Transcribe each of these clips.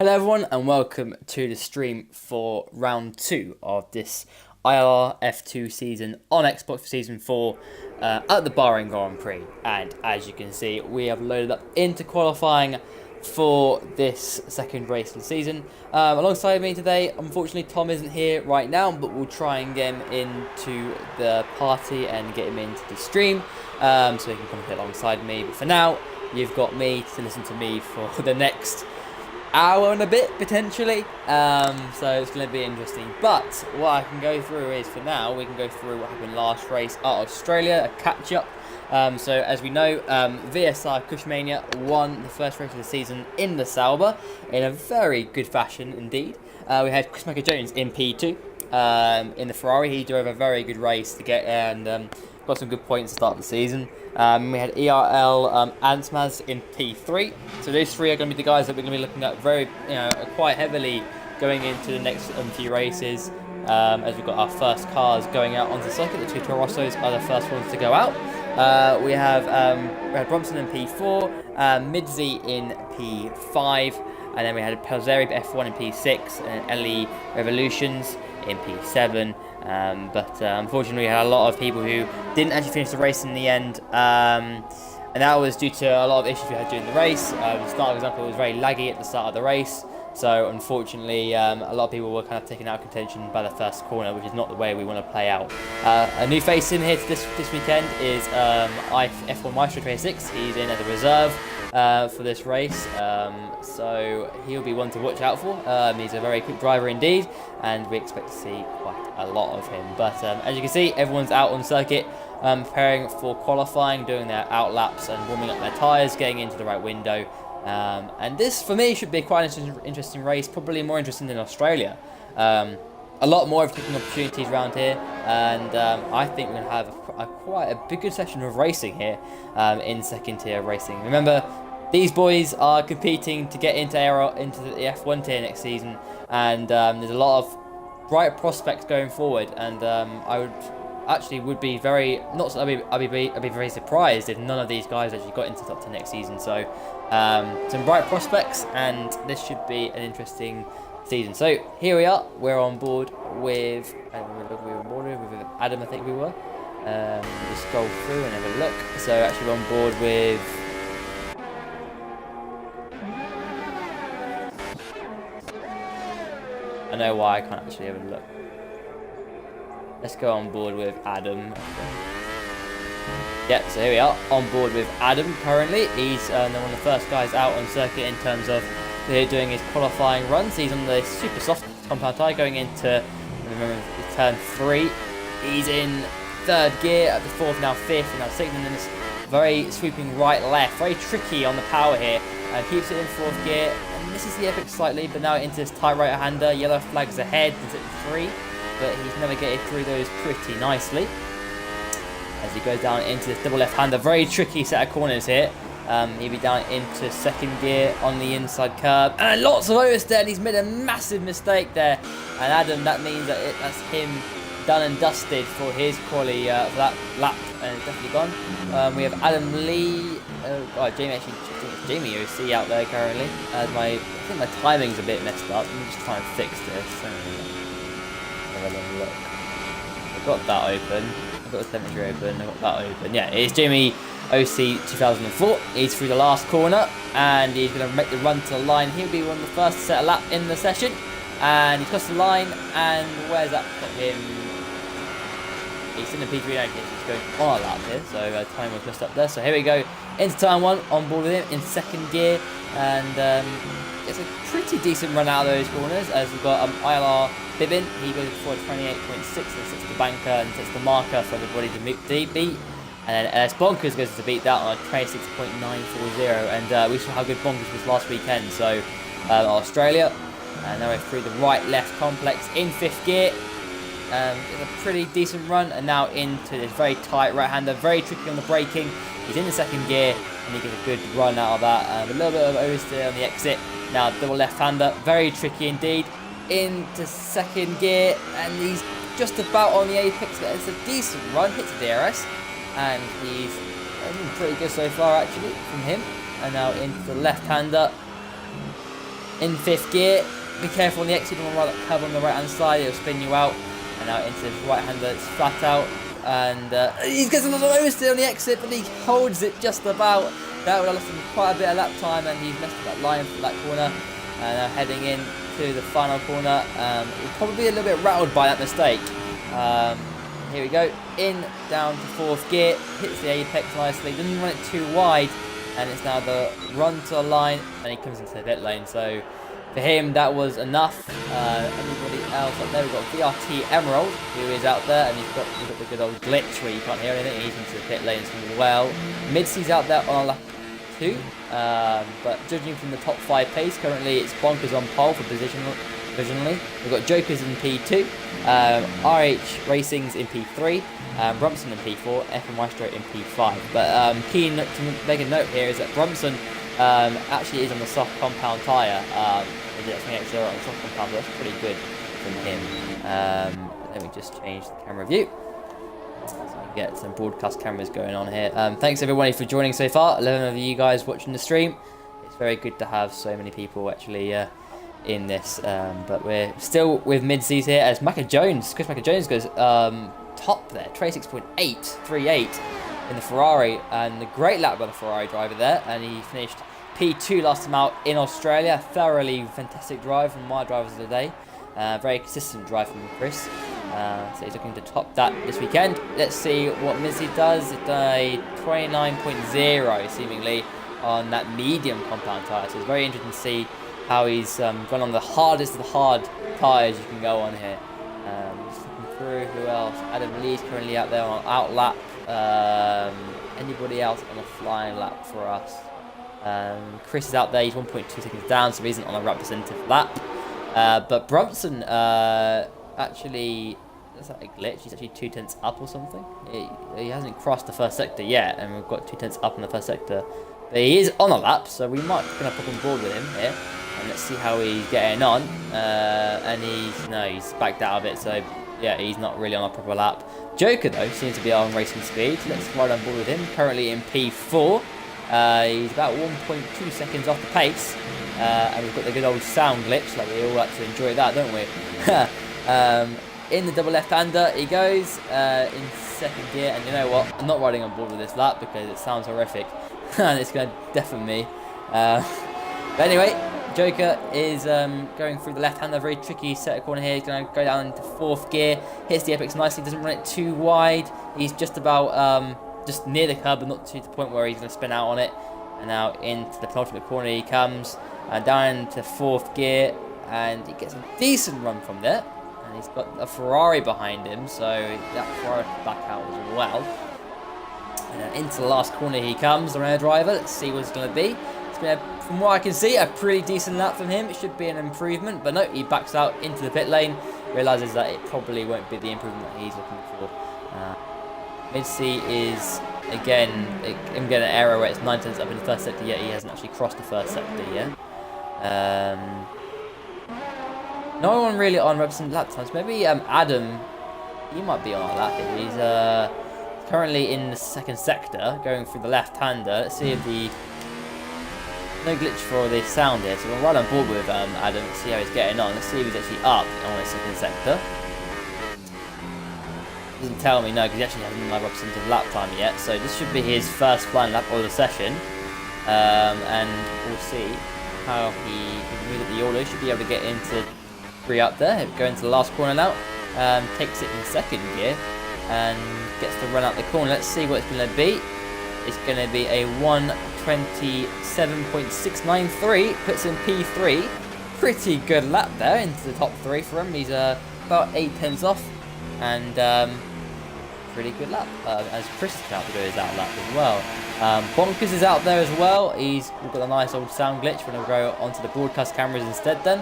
Hello everyone and welcome to the stream for round 2 of this ILR F2 season on Xbox for season 4 at the Bahrain Grand Prix. And as you can see, we have loaded up into qualifying for this second race of the season. Alongside me today, unfortunately Tom isn't here right now, but we'll try and get him into the party and get him into the stream so he can come alongside me. But for now, you've got me to listen to me for the next hour and a bit potentially, so it's going to be interesting. But what I can go through is, for now, we can go through what happened last race at Australia, a catch-up. So as we know, VSR Cushmania won the first race of the season in the Sauber in a very good fashion indeed. We had Chris Jones in P2 in the Ferrari. He drove a very good race to get and got some good points to start the season. We had ERL Ansmaz in P3. So those three are going to be the guys that we're going to be looking at very, quite heavily going into the next few races. As we've got our first cars going out onto the circuit. The two Torossos are the first ones to go out. We had Bromson in P4, Midzi in P5, and then we had Pelzeri F1 in P6, and LE Revolutions in P7. But unfortunately we had a lot of people who didn't actually finish the race in the end, and that was due to a lot of issues we had during the race. The start, for example, was very laggy at the start of the race, so unfortunately a lot of people were kind of taken out of contention by the first corner, which is not the way we want to play out. A new face in here this weekend is F1 Maestro 26. He's in as a reserve for this race, so he'll be one to watch out for. He's a very quick driver indeed, and we expect to see quite a lot of him. But as you can see, everyone's out on circuit, preparing for qualifying, doing their out laps and warming up their tyres, getting into the right window. And this, for me, should be quite an interesting race, probably more interesting than Australia. A lot more overtaking opportunities around here, and I think we're going to have quite a big good session of racing here in second tier racing. Remember, these boys are competing to get into the F1 tier next season, and there's a lot of bright prospects going forward. And would be very I'd be very surprised if none of these guys actually got into the top 10 next season. So some bright prospects, and this should be an interesting season. So here we are. We're on board with Adam, I think we were. Just scroll through and have a look. So actually we're on board with I know why I can't actually have a look. Let's go on board with Adam. Yeah, so here we are, on board with Adam currently. He's one of the first guys out on circuit in terms of doing his qualifying runs. He's on the super soft compound tyre going into, remember, turn 3. He's in third gear at the fourth, now fifth, and now sixth, and then this very sweeping right-left. Very tricky on the power here. Keeps it in fourth gear, and misses the epic slightly, but now into this tight right-hander. Yellow flags ahead, he's at 3, but he's navigated through those pretty nicely as he goes down into this double left-hander. Very tricky set of corners here. He'll be down into second gear on the inside curb, and lots of oversteer, and he's made a massive mistake there. And Adam, that means that that's him done and dusted for his quali for that lap, and it's definitely gone. We have Adam Lee, Jamie OC out there currently. I think my timing's a bit messed up. Let me just try and fix this. Have a little look. I've got that open. I've got the telemetry open. I've got that open. Yeah, it's Jamie OC 2004. He's through the last corner, and he's going to make the run to the line. He'll be one of the first to set a lap in the session, and he's crossed the line. And where's that put him? He's in the P3 now. He's going on a lap here, so time was just up there. So here we go into turn 1, on board with him in second gear, and it's a pretty decent run out of those corners, as we've got ILR Bibbin. He goes for 28.6 and sets the banker and sets the marker for everybody to beat. And then LS Bonkers goes to beat that on 26.940, and we saw how good Bonkers was last weekend. So Australia, and now we're through the right-left complex in fifth gear. It's a pretty decent run, and now into this very tight right-hander, very tricky on the braking. He's in the second gear, and he gets a good run out of that. A little bit of oversteer on the exit. Now double left-hander, very tricky indeed. Into second gear, and he's just about on the apex. It's a decent run, hits the DRS, and he's pretty good so far actually from him. And now into the left-hander. in 5th gear. Be careful on the exit on the curb on the right hand side, it'll spin you out. And now into his right hander, it's flat out. And he gets a little oversteer on the exit, but he holds it just about. That would have lost him quite a bit of lap time, and he's messed up that line for that corner. And now heading in to the final corner. He's probably a little bit rattled by that mistake. Here we go, in, down to 4th gear, hits the apex nicely, doesn't run it too wide, and it's now the run to the line, and he comes into the pit lane. So for him, that was enough. Anybody else up there? We've got VRT Emerald, who is out there, and he's got the good old glitch where you can't hear anything. He's into the pit lane as well. Midsea's out there on lap 2, but judging from the top 5 pace, currently it's Bonkers on pole for provisionally. We've got Jokers in P2, RH Racing's in P3, Brumson in P4, F1 Maestro in P5. But keen to make a note here is that Brumson actually is on the soft compound tyre. He did 28.0 on the soft compound, so that's pretty good from him. Let me just change the camera view. So we get some broadcast cameras going on here. Thanks everybody for joining so far. 11 of you guys watching the stream. It's very good to have so many people actually in this. But we're still with mid-seas here as Chris Macca Jones goes top there, 26.838 in the Ferrari, and a great lap by the Ferrari driver there, and he finished P2 last time out in Australia. Thoroughly fantastic drive from my drivers of the day. Very consistent drive from Chris. So he's looking to top that this weekend. Let's see what Mizzy does. It's a 29.0 seemingly on that medium compound tyre. So it's very interesting to see how he's gone on the hardest of the hard tyres you can go on here. Just looking through, who else? Adam Lee's currently out there on out lap. Anybody else on a flying lap for us? Chris is out there, he's 1.2 seconds down, so he isn't on a representative lap. But Brumson actually, is that a glitch? He's actually 2/10 up or something. He hasn't crossed the first sector yet, and we've got 2/10 up in the first sector. But he is on a lap, so we might kind of pop on board with him here. And let's see how he's getting on. And he's backed out of it, so yeah, he's not really on a proper lap. Joker, though, seems to be on racing speed. Let's ride on board with him. Currently in P4. He's about 1.2 seconds off the pace. And we've got the good old sound glitch. Like, we all like to enjoy that, don't we? In the double left-hander, he goes in 2nd gear. And you know what? I'm not riding on board with this lap because it sounds horrific. And it's going to deafen me. But anyway, Joker is going through the left-hander, very tricky set of corner here. He's going to go down into 4th gear, hits the apex nicely, doesn't run it too wide. He's just about just near the curb, but not to the point where he's going to spin out on it. And now into the penultimate corner he comes, down into 4th gear, and he gets a decent run from there. And he's got a Ferrari behind him, so that Ferrari back out as well. And then into the last corner he comes, the rear driver. Let's see what it's going to be. It's been, from what I can see, a pretty decent lap from him. It should be an improvement, but no, he backs out into the pit lane, realises that it probably won't be the improvement that he's looking for. Mid-C is, again, I'm getting an error where it's 9/10 up in the first sector, yet he hasn't actually crossed the first sector yet. No one really on represented lap times. Maybe Adam, he might be on our lap. He's currently in the 2nd sector, going through the left-hander. Let's see if the... No glitch for the sound here, so we'll ride on board with Adam, see how he's getting on. Let's see if he's actually up on the 2nd sector. Doesn't tell me, no, because he actually hasn't had representative lap time yet, so this should be his first flying lap of the session. And we'll see how he can move at the order. Should be able to get into 3 up there, go into the last corner now, takes it in 2nd gear, and gets to run out the corner. Let's see what it's going to be. It's going to be a 1:27.693, puts in P3. Pretty good lap there into the top 3 for him. He's about 8/10 off, and pretty good lap. As Chris is out to do his out lap as well. Bonkers is out there as well. We've got a nice old sound glitch. We're going to go onto the broadcast cameras instead then,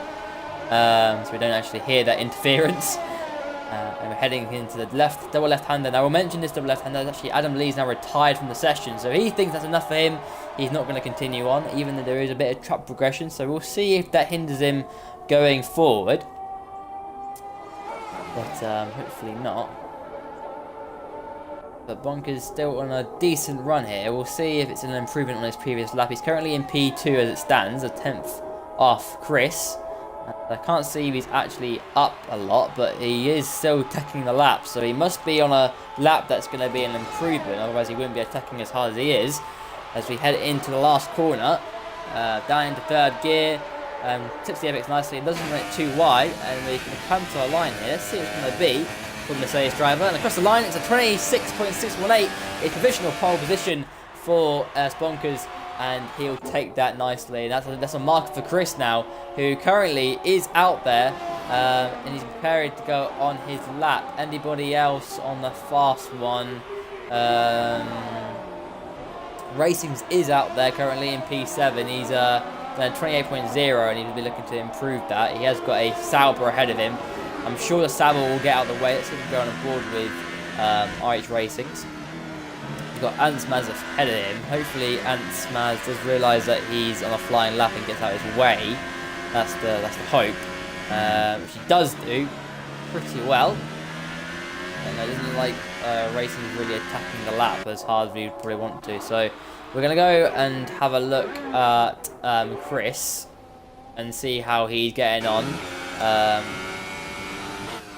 so we don't actually hear that interference. And we're heading into the double left-hander. Now, we'll mention this double left-hander. Actually, Adam Lee's now retired from the session, so he thinks that's enough for him. He's not going to continue on, even though there is a bit of track progression. So we'll see if that hinders him going forward. But hopefully not. But Bonkers still on a decent run here. We'll see if it's an improvement on his previous lap. He's currently in P2 as it stands, a 10th off Chris. I can't see if he's actually up a lot, but he is still taking the lap, so he must be on a lap that's going to be an improvement, otherwise he wouldn't be attacking as hard as he is. As we head into the last corner, down into third gear, tips the apex nicely, it doesn't run it too wide, and we can come to a line here. Let's see what it's going to be for the Mercedes driver, and across the line it's a 26.618, a provisional pole position for Sponkers, and he'll take that nicely. That's a marker for Chris now, who currently is out there, and he's prepared to go on his lap. Anybody else on the fast one? Racings is out there currently in P7. He's 28.0, and he'll be looking to improve that. He has got a Sauber ahead of him. I'm sure the Sauber will get out of the way. Let's see if we can go on board with RH Racings. Got Antsmaz ahead of him. Hopefully Antsmaz does realise that he's on a flying lap and gets out of his way. That's the hope. Which he does do pretty well. And it doesn't look like racing is really attacking the lap as hard as we would probably want to. So we're gonna go and have a look at Chris and see how he's getting on.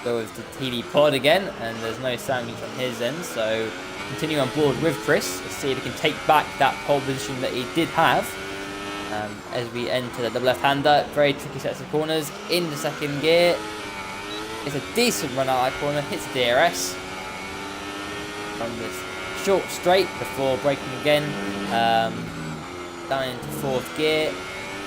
Go with the TD pod again, and there's no sandwich on his end, so continue on board with Chris. Let's see if he can take back that pole position that he did have. As we enter the double left-hander, very tricky sets of corners. In the second gear, it's a decent run out of that corner, hits the DRS. From this short straight before braking again. Down into fourth gear,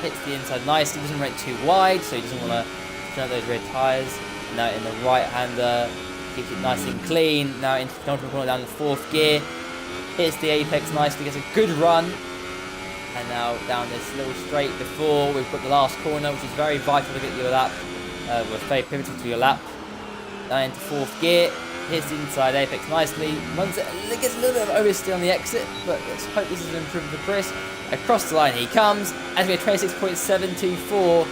hits the inside nicely, doesn't run it too wide, so he doesn't want to turn out those rear tyres. Now in the right-hander, keeps it nice and clean. Now into the penultimate corner down the fourth gear. Hits the apex nicely, gets a good run. And now down this little straight before we've got the last corner, which is very vital to get your lap. Very pivotal to your lap. Down into fourth gear. Hits the inside apex nicely. Runs it, gets a little bit of oversteer on the exit, but let's hope this is an improvement for Chris. Across the line he comes, as we have 26.724,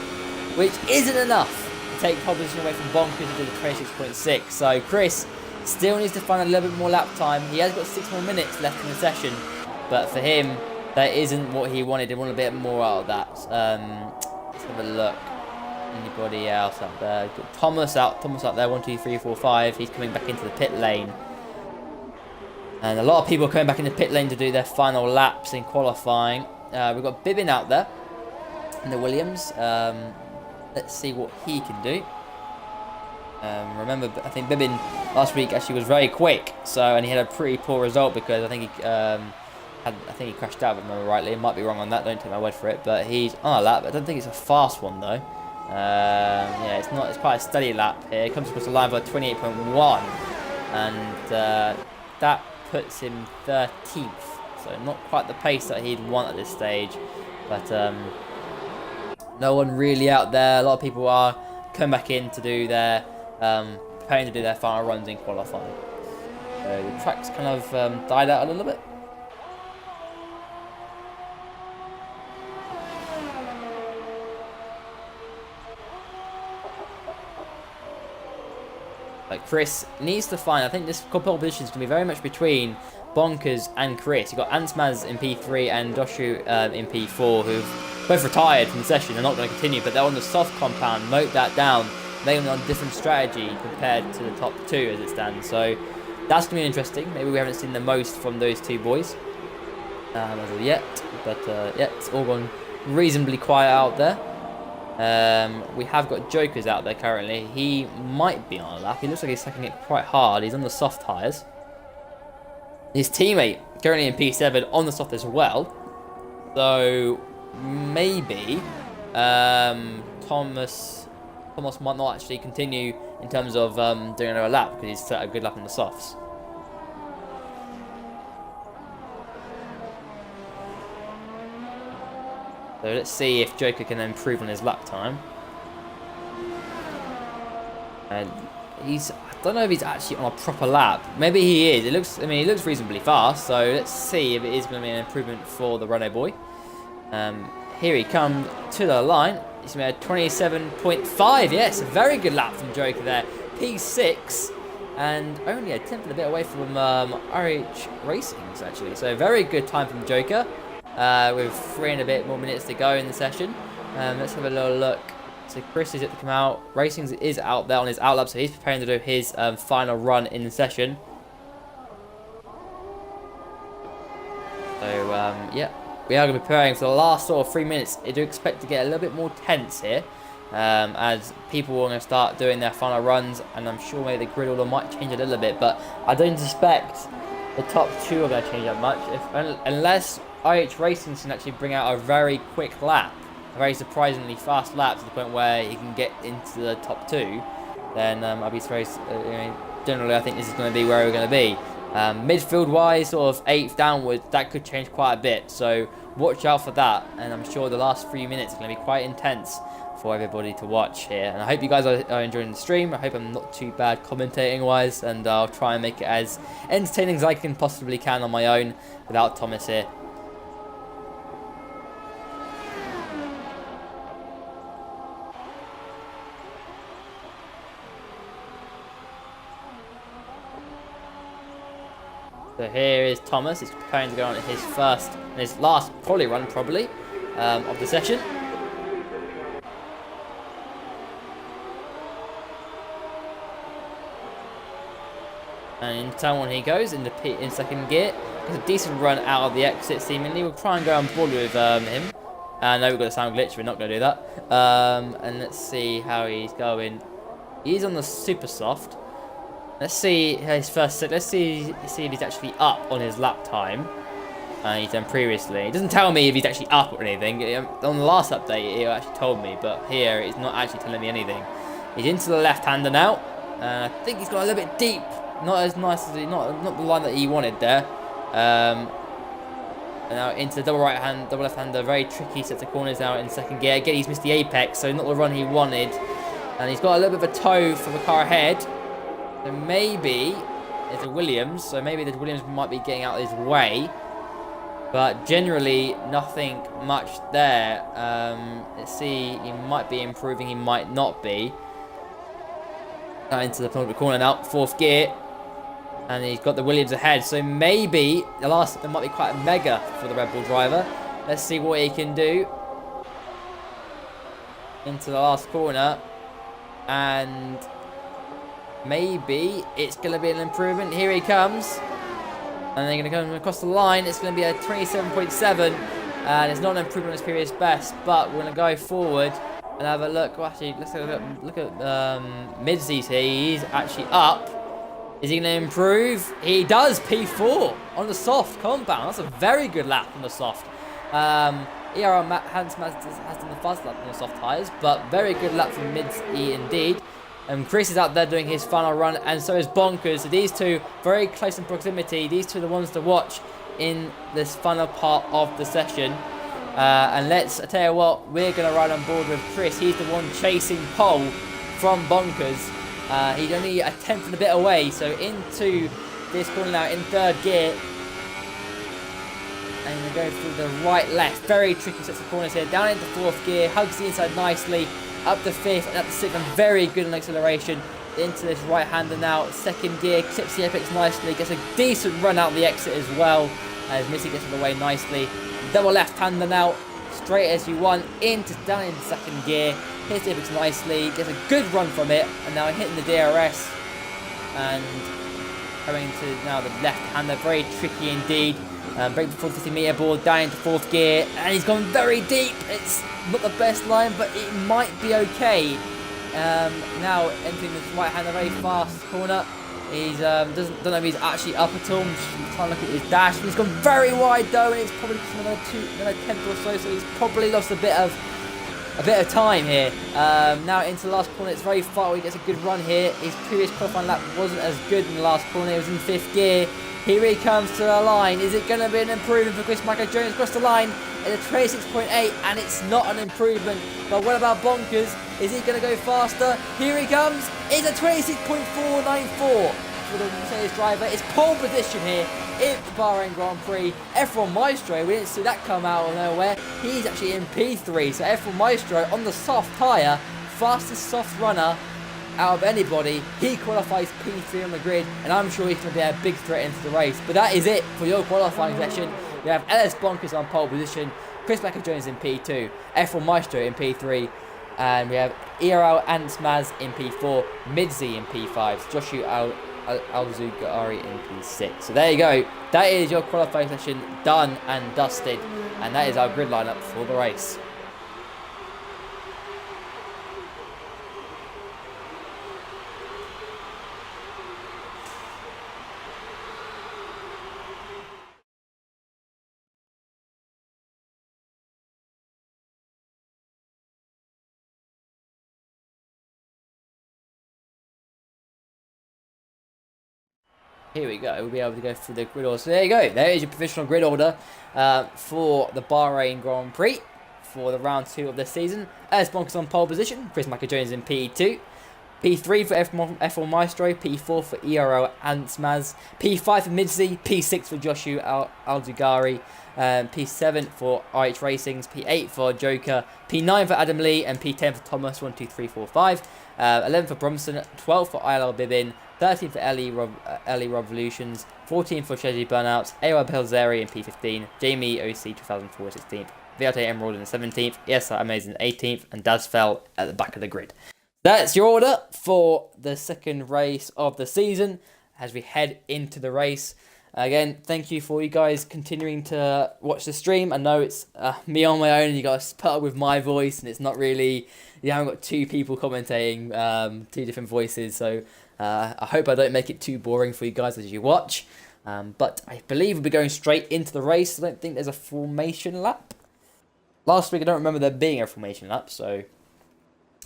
which isn't enough. Take pole position away from Bonkers into the 26.6. So Chris still needs to find a little bit more lap time. He has got 6 more minutes left in the session, but for him, that isn't what he wanted. He wanted a bit more out of that. Let's have a look. Anybody else up there? Got Thomas out there. 1, 2, 3, 4, 5. He's coming back into the pit lane, and a lot of people are coming back in the pit lane to do their final laps in qualifying. We've got Bibbin out there in the Williams. Let's see what he can do. Remember, I think Bibbin last week actually was very quick, and he had a pretty poor result because I think he crashed out, if I remember rightly. I might be wrong on that. Don't take my word for it. But he's on a lap. I don't think it's a fast one though. Yeah, it's not. It's quite a steady lap here. It comes across the line by 28.1, and that puts him 13th. So not quite the pace that he'd want at this stage, but. No one really out there. A lot of people are coming back in to do their, preparing to do their final runs in qualifying. So the track's kind of died out a little bit. Like Chris needs to find. I think this pole position is going to be very much between Bonkers and Chris. You've got Ansmaz in P3 and Doshu in P4, who've both retired from the session. They're not going to continue, but they're on the soft compound. Note that down. They're on a different strategy compared to the top two as it stands. So that's going to be interesting. Maybe we haven't seen the most from those two boys as of yet. But yeah, it's all gone reasonably quiet out there. We have got Jokers out there currently. He might be on a lap. He looks like he's taking it quite hard. He's on the soft tyres. His teammate currently in P7 on the soft as well. So maybe Thomas might not actually continue in terms of doing another lap because he's set a good lap on the softs. So let's see if Joker can improve on his lap time. And I don't know if he's actually on a proper lap. Maybe he is. He looks reasonably fast. So let's see if it is going to be an improvement for the Renault boy. Here he comes to the line. He's made 27.5. Yes, a very good lap from Joker there. P6 and only a tenth of a bit away from RH Racings actually. So very good time from Joker. With 3 and a bit more minutes to go in the session. Let's have a little look. So Chris is yet to come out. Racing is out there on his outlap, so he's preparing to do his final run in the session. So yeah, we are going to be preparing for the last sort of 3 minutes. I do expect to get a little bit more tense here, as people are going to start doing their final runs, and I'm sure maybe the grid order might change a little bit, but I don't suspect the top two are going to change that much, unless IH Racing can actually bring out a very quick lap, a very surprisingly fast lap to the point where he can get into the top two. Then I'll be very. Generally, I think this is going to be where we're going to be. Midfield wise, sort of 8th downwards, that could change quite a bit. So watch out for that. And I'm sure the last 3 minutes are going to be quite intense for everybody to watch here. And I hope you guys are enjoying the stream. I hope I'm not too bad commentating wise, and I'll try and make it as entertaining as I possibly can on my own without Thomas here. So here is Thomas. He's preparing to go on his first and his last run of the session. And in turn one he goes in second gear. Gets a decent run out of the exit seemingly. We'll try and go on board with him. No, we've got a sound glitch. We're not going to do that. And let's see how he's going. He's on the super soft. Let's see his first set. Let's see if he's actually up on his lap time. He's done previously. It doesn't tell me if he's actually up or anything. On the last update, it actually told me, but here it's not actually telling me anything. He's into the left-hander now. I think he's got a little bit deep. Not as nice as not the line that he wanted there. And now into the double left-hander. Very tricky sets of corners now in second gear. Again, he's missed the apex, so not the run he wanted. And he's got a little bit of a toe from the car ahead. So maybe it's a Williams. So maybe the Williams might be getting out of his way. But generally, nothing much there. Let's see. He might be improving. He might not be. Into the penultimate corner now. 4th gear. And he's got the Williams ahead. So maybe the last there might be quite a mega for the Red Bull driver. Let's see what he can do. Into the last corner. And maybe it's going to be an improvement. Here he comes. And they're going to come across the line. It's going to be a 27.7. And it's not an improvement on his previous best. But we're going to go forward and have a look. Well, actually, let's look at Midseas here. He's actually up. Is he going to improve? He does. P4 on the soft compound. That's a very good lap on the soft. ERR has done the fast lap on the soft tyres. But very good lap from Mid-E indeed. Chris is out there doing his final run, and so is Bonkers. So these two very close in proximity. These two are the ones to watch in this final part of the session. And I tell you what, we're going to ride on board with Chris. He's the one chasing pole from Bonkers. He's only a 10th and a bit away. So into this corner now in 3rd gear. And we're going through the right-left. Very tricky sets of corners here. Down into 4th gear. Hugs the inside nicely. Up the 5th and up the 6th, and very good on acceleration. Into this right-hander now, 2nd gear, clips the apex nicely, gets a decent run out the exit as well, as Missy gets out of the way nicely. Double left-hander now, straight as you want, down into 2nd gear, hits the apex nicely, gets a good run from it, and now hitting the DRS, and coming to now the left-hander, very tricky indeed. Break the 50 meter board down into 4th gear, and he's gone very deep. It's not the best line, but it might be okay. Now entering this right hander, very fast corner. He's don't know if he's actually up at all. I'm just trying to look at his dash. He's gone very wide though, and it's probably just another 10th or so. So he's probably lost a bit of time here. Now into the last corner, it's very far. He gets a good run here. His previous qualifying lap wasn't as good in the last corner. He was in 5th gear. Here he comes to the line. Is it going to be an improvement for Chris Michael Jones across the line? It's a 26.8, and it's not an improvement. But what about Bonkers? Is he going to go faster? Here he comes. It's a 26.494 for the Mercedes driver. It's pole position here in the Bahrain Grand Prix. F1 Maestro, we didn't see that come out of nowhere. He's actually in P3. So F1 Maestro on the soft tyre, fastest soft runner out of anybody. He qualifies P3 on the grid, and I'm sure he's going to be a big threat into the race. But that is it for your qualifying session. We have LS Bonkers on pole position, Chris Jones in P2, F1 Maestro in P3, and we have ILR Maz in P4, Midzi in P5, Joshua Alzugari in P6. So there you go. That is your qualifying session done and dusted, and that is our grid lineup for the race. Here we go. We'll be able to go through the grid order. So there you go. There is your provisional grid order for the Bahrain Grand Prix for the round 2 of this season. As Bonkers on pole position, Chris Jones in P2. P3 for F1 Maestro, P4 for ILR Maz, P5 for Midzi, P6 for Joshua Alzugari, P7 for RH Racings, P8 for Joker, P9 for Adam Lee, and P10 for Thomas, 1, 2, 3, 4, 5, 11 for Bromson, 12 for ILR Bibin, 13 for LE Revolutions, 14 for Shezi Burnouts, AY Pelzeri in P15, Jamie OC 2004 16th, Viate Emerald in the 17th, ESR Amazing 18th, and Daz fell at the back of the grid. That's your order for the second race of the season as we head into the race. Again, thank you for you guys continuing to watch the stream. I know it's me on my own and you guys put up with my voice and it's not really, you haven't got two people commentating, two different voices. So I hope I don't make it too boring for you guys as you watch. But I believe we'll be going straight into the race. I don't think there's a formation lap. Last week I don't remember there being a formation lap, so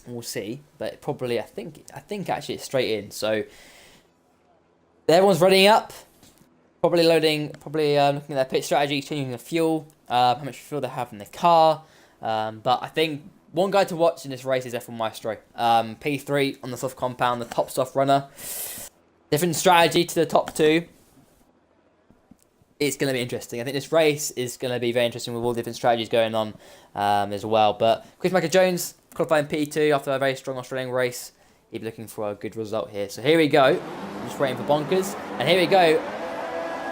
we'll see. But probably, I think actually it's straight in. So everyone's readying up. Probably looking at their pit strategy, changing the fuel, how much fuel they have in the car. But I think one guy to watch in this race is F1 Maestro. P3 on the soft compound, the top soft runner. Different strategy to the top two. It's going to be interesting. I think this race is going to be very interesting with all the different strategies going on as well. But Chris Jones qualifying P2 after a very strong Australian race. He'll be looking for a good result here. So here we go. I'm just waiting for Bonkers. And here we go.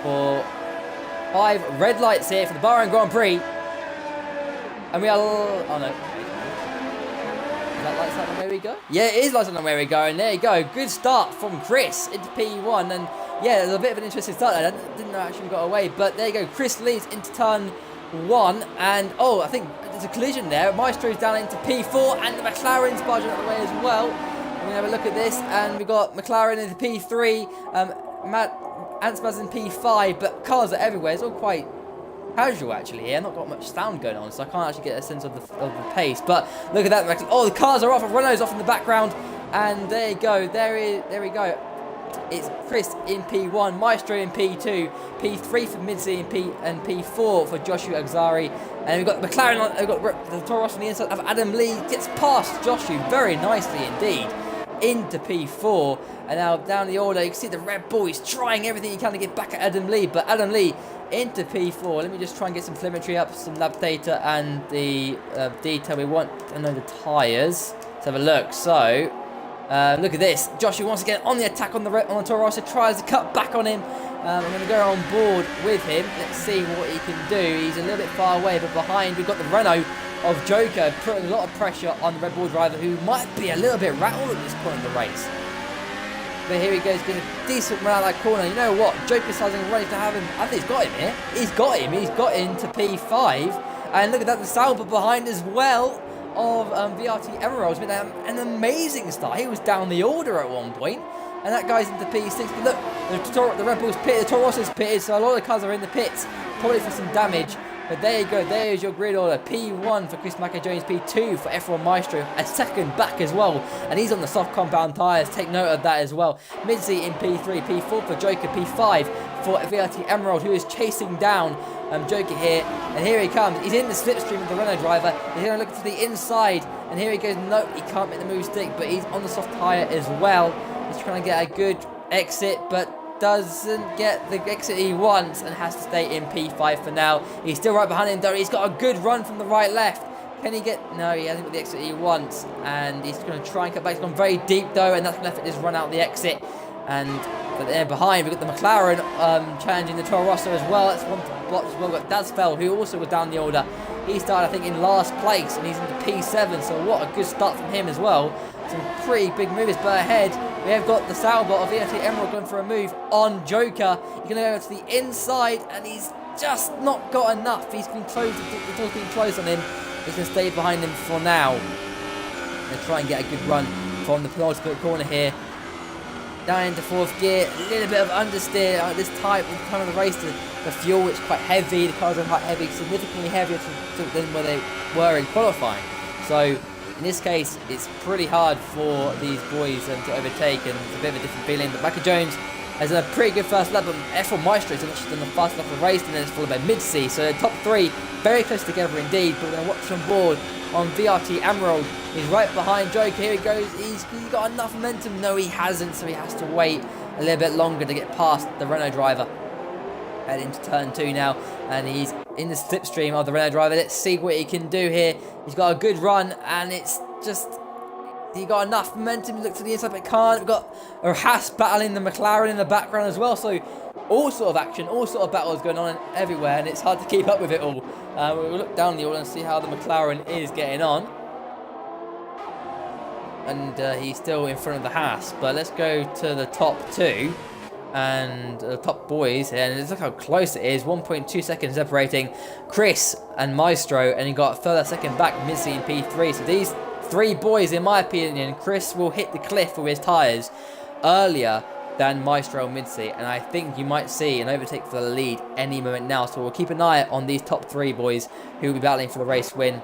For 5 red lights here for the Bahrain Grand Prix. And we are... Oh no. Is that lights out on where we go? Yeah, it is lights on where we go. And there you go. Good start from Chris into P1. And yeah, there's a bit of an interesting start there. I didn't know actually got away. But there you go. Chris leads into turn 1. And oh, I think there's a collision there. Maestro's down into P4. And the McLaren's barging out of the way as well. And we have a look at this. And we've got McLaren into P3. Ansbaz in P5, but cars are everywhere. It's all quite casual actually here. Not got much sound going on, so I can't actually get a sense of the pace. But look at that. Oh, the cars are off. Renault's off in the background. And there you go. There we go. It's Chris in P1, Maestro in P2, P3 for Midzi and P4 for Joshua Agzari. And we've got McLaren, we've got the Toro Rosso on the inside of Adam Lee. Gets past Joshua very nicely indeed into P4. And now down the order, you can see the Red Bull. He's trying everything he can to get back at Adam Lee. But Adam Lee into P4. Let me just try and get some telemetry up, some lab data, and the detail we want to know the tyres. Let's have a look. So, look at this. Joshua once again on the attack on the Toro Rosso. Tries to cut back on him. I'm going to go on board with him. Let's see what he can do. He's a little bit far away, but behind we've got the Renault of Joker putting a lot of pressure on the Red Bull driver, who might be a little bit rattled at this point in the race. But here he goes, getting a decent run out of that corner. You know what? Joker's starting ready to have him. I think he's got him here. He's got him. He's got into P5. And look at that, the Sauber behind as well of VRT Emerald's been an amazing start. He was down the order at one point. And that guy's into P6. But look, the Red Bull's pitted, the Toro Rosso's pitted, so a lot of the cars are in the pits, probably for some damage. But there you go, there is your grid order. P1 for Chris Jones, P2 for F1 Maestro, a second back as well. And he's on the soft compound tyres, take note of that as well. Midzi in P3, P4 for Joker, P5 for VRT Emerald, who is chasing down Joker here. And here he comes, he's in the slipstream of the Renault driver. He's going to look to the inside, and here he goes. No, he can't make the move stick, but he's on the soft tyre as well. He's trying to get a good exit, but doesn't get the exit he wants and has to stay in P5 for now. He's still right behind him though. He's got a good run from the right-left. Can he get... No, he hasn't got the exit he wants. And he's going to try and cut back. He's gone very deep though, and that's going to let his run out the exit. And there behind, we've got the McLaren challenging the Toro Rosso as well. That's one to watch as well. We've got Dazfeld, who also was down the order. He started, I think, in last place, and he's in the P7, so what a good start from him as well. Some pretty big moves, but ahead we have got the Sailbot of VRT Emerald going for a move on Joker. He's going to go to the inside, and he's just not got enough. He's been closed, the door's been closed on him. He's going to stay behind him for now. And try and get a good run from the penultimate corner here. Down into fourth gear, a little bit of understeer at this time of the race. The fuel is quite heavy, the cars are quite heavy, significantly heavier than where they were in qualifying. So in this case, it's pretty hard for these boys to overtake, and it's a bit of a different feeling. But Michael Jones has a pretty good first lap, but F1 Maestro has actually done the fast lap of the race, and then it's followed by Mid-C. So the top three very close together indeed. But we're going to watch on board on VRT Emerald. He's right behind Joker. Here he goes. He's got enough momentum. No, he hasn't, so he has to wait a little bit longer to get past the Renault driver. Head into turn 2 now, and he's in the slipstream of the Renault driver. Let's see what he can do here. He's got a good run, and it's just... he got enough momentum. He looked to the inside, but can't. We've got a Haas battling the McLaren in the background as well. So all sort of action, all sort of battles going on everywhere, and it's hard to keep up with it all. We'll look down the order and see how the McLaren is getting on. And he's still in front of the Haas. But let's go to the top 2. And the top boys here, and look how close it is. 1.2 seconds separating Chris and Maestro, and he got a further second back, Missy in P3. So these 3 boys, in my opinion, Chris will hit the cliff with his tyres earlier than Maestro and Mid-C, and I think you might see an overtake for the lead any moment now. So we'll keep an eye on these top 3 boys who will be battling for the race win.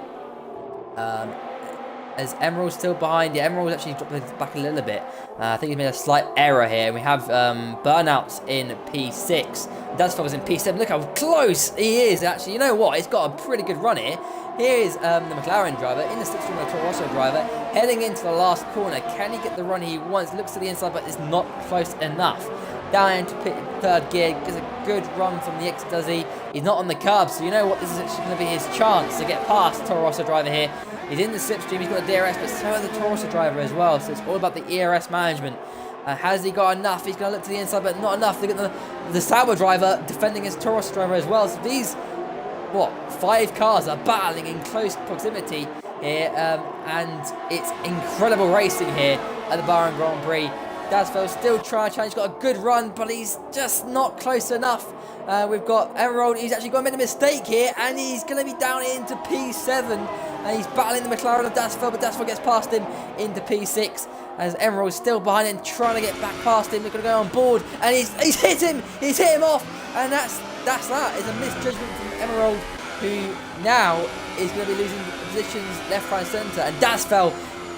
As Emerald's still behind. Yeah, Emerald's actually dropped his back a little bit. I think he's made a slight error here. We have Burnouts in P6. Dustfall was in P7. Look how close he is, actually. You know what? He's got a pretty good run here. Here is the McLaren driver in the slipstream of the Toro Rosso driver, heading into the last corner. Can he get the run he wants? Looks to the inside, but it's not close enough. Down into third gear, gets a good run from the X, does he? He's not on the curb, so you know what? This is actually going to be his chance to get past Toro Rosso driver here. He's in the slipstream, he's got a DRS, but so has the Toro Rosso driver as well, so it's all about the ERS management. Has he got enough? He's going to look to the inside, but not enough. Look at the Sauber driver defending his Toro Rosso driver as well. So these, 5 cars are battling in close proximity here, and it's incredible racing here at the Bahrain Grand Prix. Dasfeld still trying to challenge. He's got a good run, but he's just not close enough. We've got Emerald. He's actually going to make a mistake here, and he's going to be down into P7. And he's battling the McLaren of Dasfeld, but Dasfeld gets past him into P6. As Emerald's still behind him, trying to get back past him. They're going to go on board, and he's hit him. He's hit him off, and that's that. It's a misjudgment from Emerald, who now is going to be losing positions left, right, centre. And Dasfeld,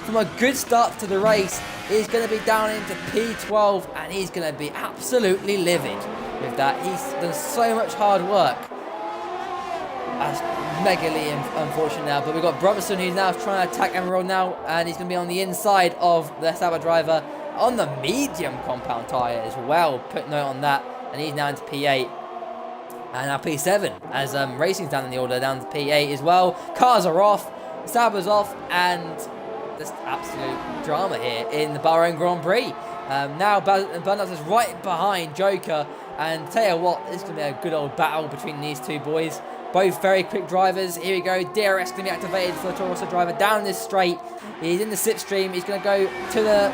from a good start to the race, is going to be down into P12, and he's going to be absolutely livid with that. He's done so much hard work. That's megally unfortunate now, but we've got Brotherson, who's now trying to attack Emerald now, and he's going to be on the inside of the Sauber driver on the medium compound tyre as well. Put note on that, and he's now into P8. And now P7, as Racing's down in the order, down to P8 as well. Cars are off, Sauber's off, and just absolute drama here in the Bahrain Grand Prix. Now Burnouts is right behind Joker, and tell you what, this is going to be a good old battle between these 2 boys. Both very quick drivers. Here we go. DRS going to be activated for the Toro Rosso driver down this straight. He's in the slipstream. He's going to go to the...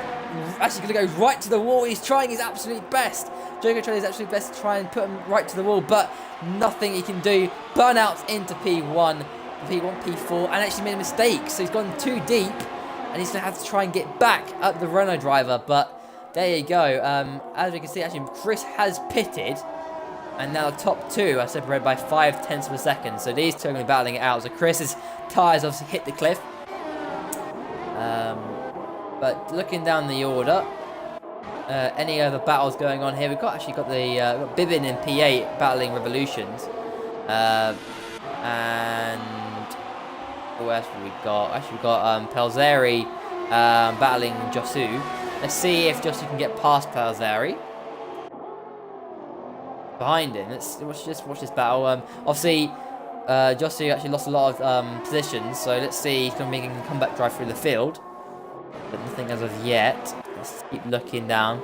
actually going to go right to the wall. He's trying his absolute best. Joker tried his absolute best to try and put him right to the wall, but nothing he can do. Burnouts into P1, P4, and actually made a mistake. So he's gone too deep, and he's going to have to try and get back at the Renault driver. But there you go. As we can see, actually, Chris has pitted. And now the top 2 are separated by 0.5 of a second. So these 2 are going to be battling it out. So Chris's tyres obviously hit the cliff. But looking down the order, any other battles going on here? We've got got Bibbin in P8 battling Revolutions. And who else have we got? Actually, we've got Pelzeri battling Josu. Let's see if Josu can get past Pelzeri. Behind him. Let's watch this battle. Obviously, Josu actually lost a lot of positions, so let's see if he can make a comeback drive through the field. But nothing as of yet. Let's keep looking down.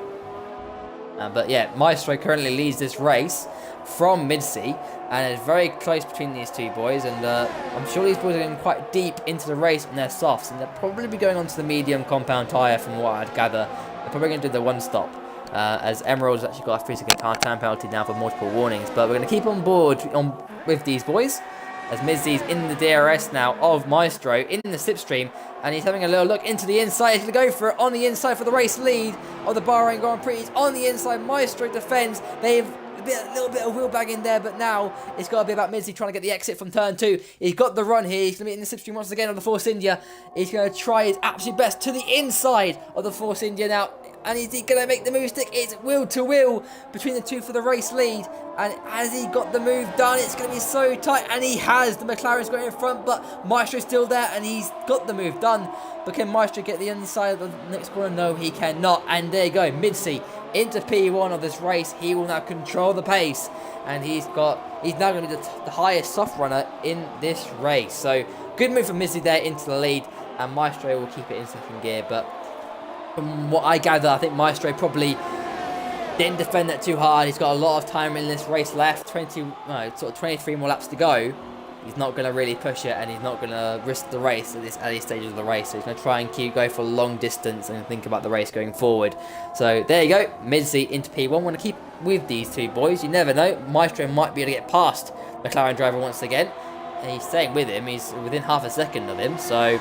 But yeah, Maestro currently leads this race. from mid-sea, and it's very close between these two boys, and I'm sure these boys are going quite deep into the race on their softs, and they'll probably be going onto the medium compound tyre from what I'd gather. They're probably going to do the one stop, as Emerald's actually got a 3-second time penalty now for multiple warnings, but we're going to keep on board with these boys, as Mizzy's in the DRS now of Maestro in the slipstream, and he's having a little look into the inside. He's going to go for it on the inside for the race lead of the Bahrain Grand Prix. He's on the inside. Maestro defends. They've a little bit of wheel bagging there, but now it's got to be about Mizzy trying to get the exit from turn 2. He's got the run here. He's going to be in the slipstream once again of the Force India. He's going to try his absolute best to the inside of the Force India now. And is he going to make the move stick? It's wheel to wheel between the two for the race lead. And has he got the move done? It's going to be so tight. And he has. The McLaren's got in front, but Maestro's still there. And he's got the move done. But can Maestro get the inside of the next corner? No, he cannot. And there you go. Mid-sea into P1 of this race. He will now control the pace. And he's now going to be the highest soft runner in this race. So good move from Mizzy there into the lead. And Maestro will keep it in second gear. But from what I gather, I think Maestro probably didn't defend that too hard. He's got a lot of time in this race left. 23 more laps to go. He's not going to really push it, and he's not going to risk the race at this early stages of the race. So he's going to try and go for long distance and think about the race going forward. So there you go. Mizzy into P1. Want to keep with these two boys. You never know. Maestro might be able to get past McLaren driver once again. And he's staying with him. He's within half a second of him. So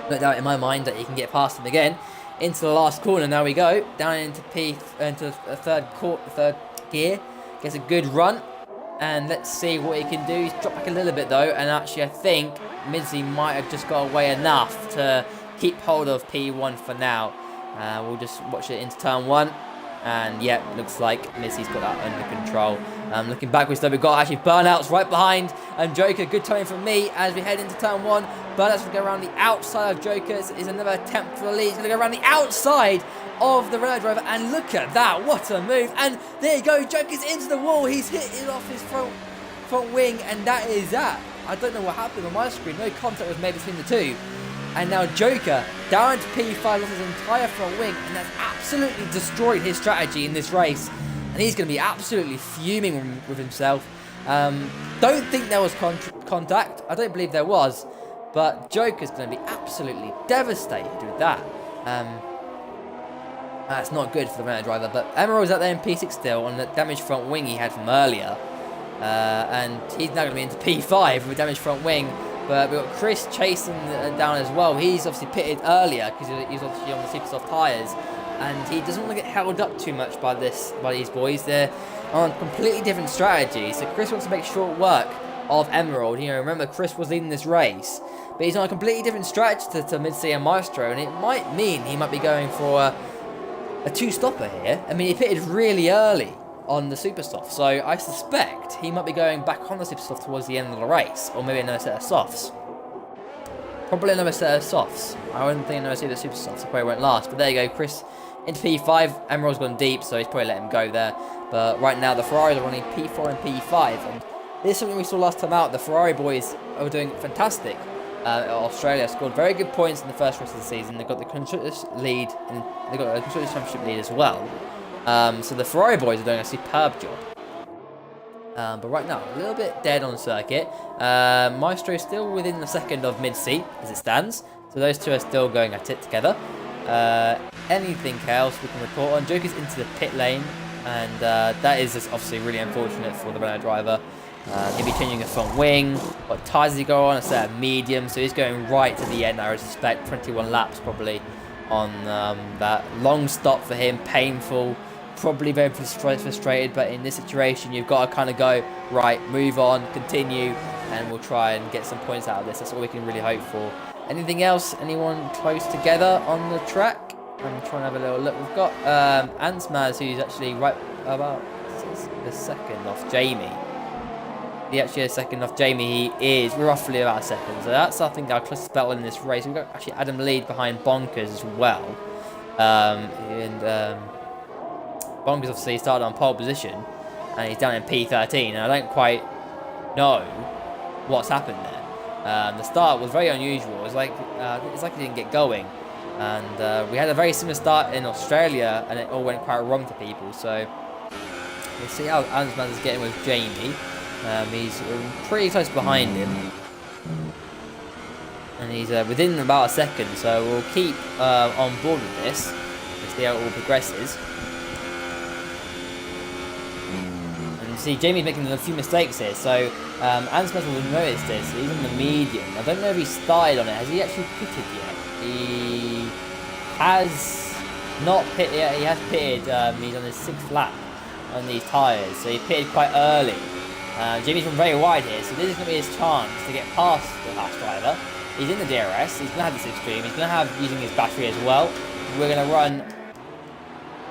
no doubt in my mind that he can get past him again. Into the last corner, now we go down into third gear. Gets a good run, and let's see what he can do. He's dropped back a little bit though, and actually I think Mizzy might have just got away enough to keep hold of P1 for now. We'll just watch it into turn 1, and yeah, looks like Mizzy's got that under control. Looking backwards though, we've got actually Burnouts right behind, and Joker, good timing from me as we head into turn 1. Burnouts will go around the outside of Joker. Is another attempt for the lead. He's going to go around the outside of the Renault driver, and look at that, what a move. And there you go, Joker's into the wall. He's hit it off his front wing, and that is that. I don't know what happened on my screen. No contact was made between the two. And now Joker down to P5, lost his entire front wing, and that's absolutely destroyed his strategy in this race. And he's going to be absolutely fuming with himself. Don't think there was contact. I don't believe there was. But Joker's going to be absolutely devastated with that. That's not good for the Renault driver. But Emerald's out there in P6 still on the damaged front wing he had from earlier. And he's now going to be into P5 with a damaged front wing. But we've got Chris chasing down as well. He's obviously pitted earlier because he's obviously on the super soft tyres. And he doesn't want to get held up too much by these boys. They're on completely different strategies. So Chris wants to make short work of Emerald. You know, remember Chris was leading this race, but he's on a completely different strategy to Mizzy and Maestro, and it might mean he might be going for a two-stopper here. I mean, he pitted really early on the super soft, so I suspect he might be going back on the super soft towards the end of the race, or maybe another set of softs. Probably another set of softs. I wouldn't think another set of super softs. It probably won't last. But there you go, Chris into P5. Emerald's gone deep, so he's probably let him go there. But right now, the Ferraris are running P4 and P5, and this is something we saw last time out. The Ferrari boys are doing fantastic. Australia scored very good points in the first race of the season. They've got the Constructors lead, and they've got the Constructors Championship lead as well. So the Ferrari boys are doing a superb job. But right now, a little bit dead on the circuit. Maestro is still within the second of mid-seat as it stands. So those two are still going at it together. Anything else we can report on? Joker's into the pit lane, and that is just obviously really unfortunate for the Renault driver. He'll be changing a front wing. What tyres does he go on? A set of medium, so he's going right to the end. I suspect 21 laps probably on that. Long stop for him, painful, probably very frustrated, but in this situation you've got to kind of go, right, move on, continue, and we'll try and get some points out of this. That's all we can really hope for. Anything else? Anyone close together on the track? I'm trying to have a little look. We've got Ansmaz, who's actually right about a second off Jamie. He actually a second off Jamie. He is roughly about a second. So that's, I think, our closest battle in this race. We've got actually Adam Lead behind Bonkers as well. Bonkers obviously started on pole position, and he's down in P13. And I don't quite know what's happened there. The start was very unusual. It's like he didn't get going. And we had a very similar start in Australia, and it all went quite wrong for people. So We'll see how Ansman is getting with Jamie. He's pretty close behind him. And he's within about a second, so we'll keep on board with this. Let's see how it all progresses. And you see, Jamie's making a few mistakes here, so Ansman will notice this. He's on the medium. I don't know if he started on it. Has he actually pitted yet? He has not pitted yet. He has pitted. He's on his 6th lap on these tyres, so he pitted quite early. Jamie's from very wide here, so this is going to be his chance to get past the last driver. He's in the DRS, he's going to have this extreme, he's going to have using his battery as well. We're going to run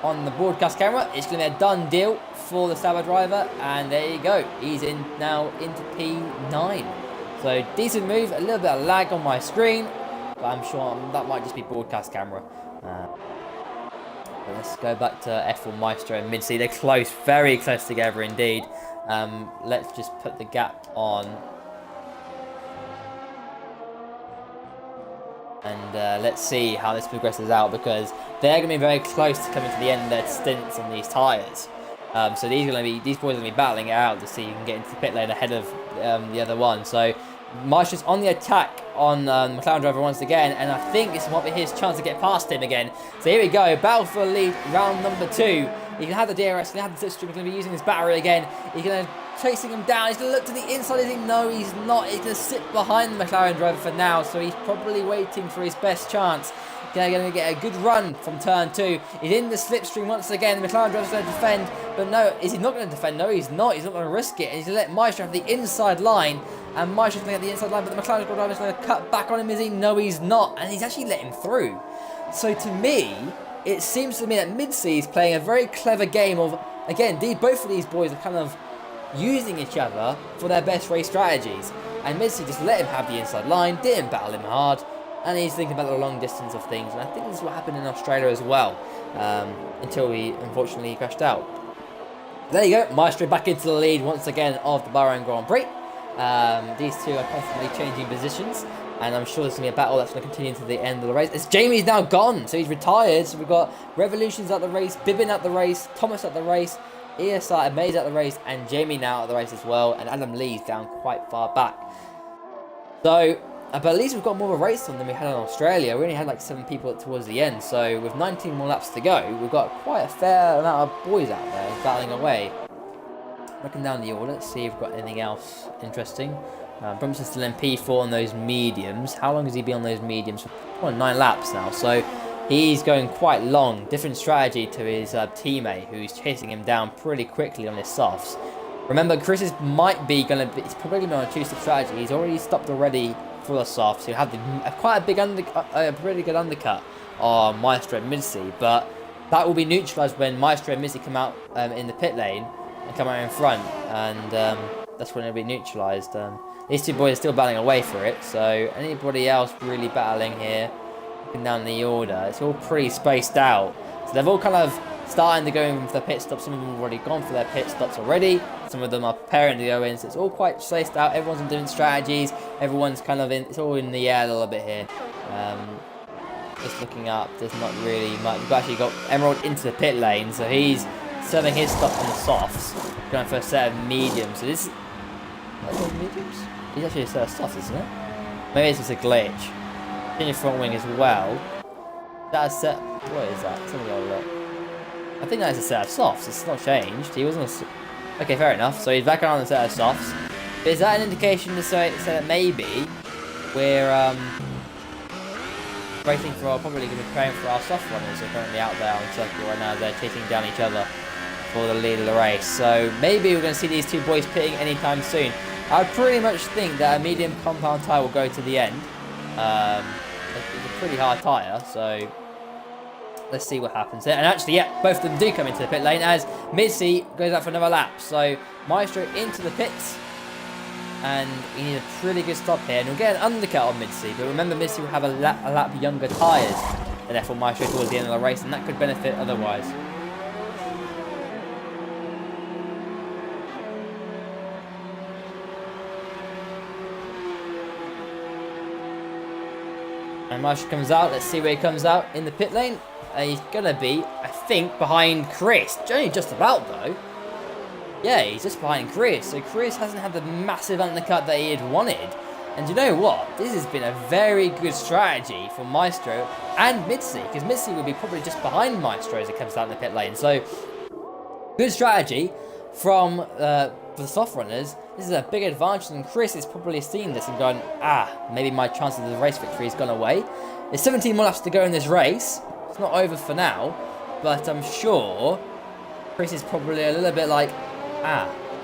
on the broadcast camera. It's going to be a done deal for the Sauber driver, and there you go. He's in now into P9. So decent move, a little bit of lag on my screen, but I'm sure that might just be broadcast camera. But let's go back to F1 Maestro and Mid-C. They're close, very close together indeed. Let's just put the gap on. And let's see how this progresses out, because they're going to be very close to coming to the end of their stints on these tyres. So these boys are going to be battling it out to see who can get into the pit lane ahead of the other one. So Maestro's on the attack on McLaren driver once again, and I think this might be his chance to get past him again. So here we go, battle for the lead, round number 2. He can have the DRS, he can have the slipstream, he's going to be using his battery again. He's going to chasing him down, he's going to look to the inside, is he? No, he's not. He's going to sit behind the McLaren driver for now, so he's probably waiting for his best chance. Going to get a good run from turn 2. He's in the slipstream once again. The McLaren driver's going to defend, but no, is he not going to defend? No, he's not. He's not going to risk it, and he's going to let Maestro have the inside line, and Maestro's going to get the inside line, but the McLaren driver's going to cut back on him, is he? No, he's not, and he's actually let him through. So to me, it seems to me that Mid-C is playing a very clever game of, again, both of these boys are kind of using each other for their best race strategies. And Mid-C just let him have the inside line, didn't battle him hard, and he's thinking about the long distance of things. And I think this is what happened in Australia as well, until he unfortunately crashed out. There you go, Maestro back into the lead once again of the Bahrain Grand Prix. These two are constantly changing positions, and I'm sure there's going to be a battle that's going to continue to the end of the race. As Jamie's now gone, so he's retired. So we've got Revolutions at the race, Bibbin at the race, Thomas at the race, ESI Maze at the race, and Jamie now at the race as well, and Adam Lee's down quite far back. So, but at least we've got more of a race on than we had in Australia. We only had like 7 people towards the end, so with 19 more laps to go, we've got quite a fair amount of boys out there battling away. Looking down the order, let's see if we've got anything else interesting. Brunson's still in P4 on those mediums. How long has he been on those mediums? For 9 laps now, so he's going quite long. Different strategy to his teammate, who's chasing him down pretty quickly on his softs. Remember, Chris might be going to be, he's probably going to be on a 2-step strategy. He's already stopped already for the softs. He'll have quite a big a pretty good undercut on Maestro and Mid-C, but that will be neutralised when Maestro and Mid-C come out in the pit lane and come out in front, and that's when it'll be neutralised. These two boys are still battling away for it, so anybody else really battling here, looking down the order, it's all pretty spaced out. So they've all kind of starting to go in for their pit stops. Some of them have already gone for their pit stops already. Some of them are preparing to go in, so it's all quite spaced out. Everyone's on different strategies. Everyone's kind of in, it's all in the air a little bit here. Just looking up, there's not really much. We've actually got Emerald into the pit lane, so he's serving his stop on the softs, going for a set of mediums. So this, are those mediums? He's actually a set of softs, isn't it? Maybe it's just a glitch. In your front wing as well. That's a set. What is that? Let's have a look. I think that's a set of softs. It's not changed. He wasn't. Okay, fair enough. So he's back on the set of softs. But is that an indication to say that maybe we're waiting for, probably going to be praying for our soft runners who are currently out there on the circuit right now? They're chasing down each other for the lead of the race. So maybe we're going to see these two boys pitting anytime soon. I pretty much think that a medium compound tyre will go to the end. It's a pretty hard tyre, so let's see what happens there. And actually, yeah, both of them do come into the pit lane as Mid-C goes out for another lap. So Maestro into the pits, and he needs a pretty good stop here, and he'll get an undercut on Mid-C. But remember, Mid-C will have a lap younger tyres than F1 Maestro towards the end of the race, and that could benefit otherwise. And Maestro comes out. Let's see where he comes out in the pit lane. He's going to be, I think, behind Chris. Only just about, though. Yeah, he's just behind Chris. So Chris hasn't had the massive undercut that he had wanted. And you know what? This has been a very good strategy for Maestro and Mitzi, because Mitzi will be probably just behind Maestro as it comes out in the pit lane. So, good strategy from the soft runners. This is a big advantage, and Chris is probably seeing this and going, maybe my chance of the race victory has gone away. There's 17 more laps to go in this race. It's not over for now, but I'm sure Chris is probably a little bit like,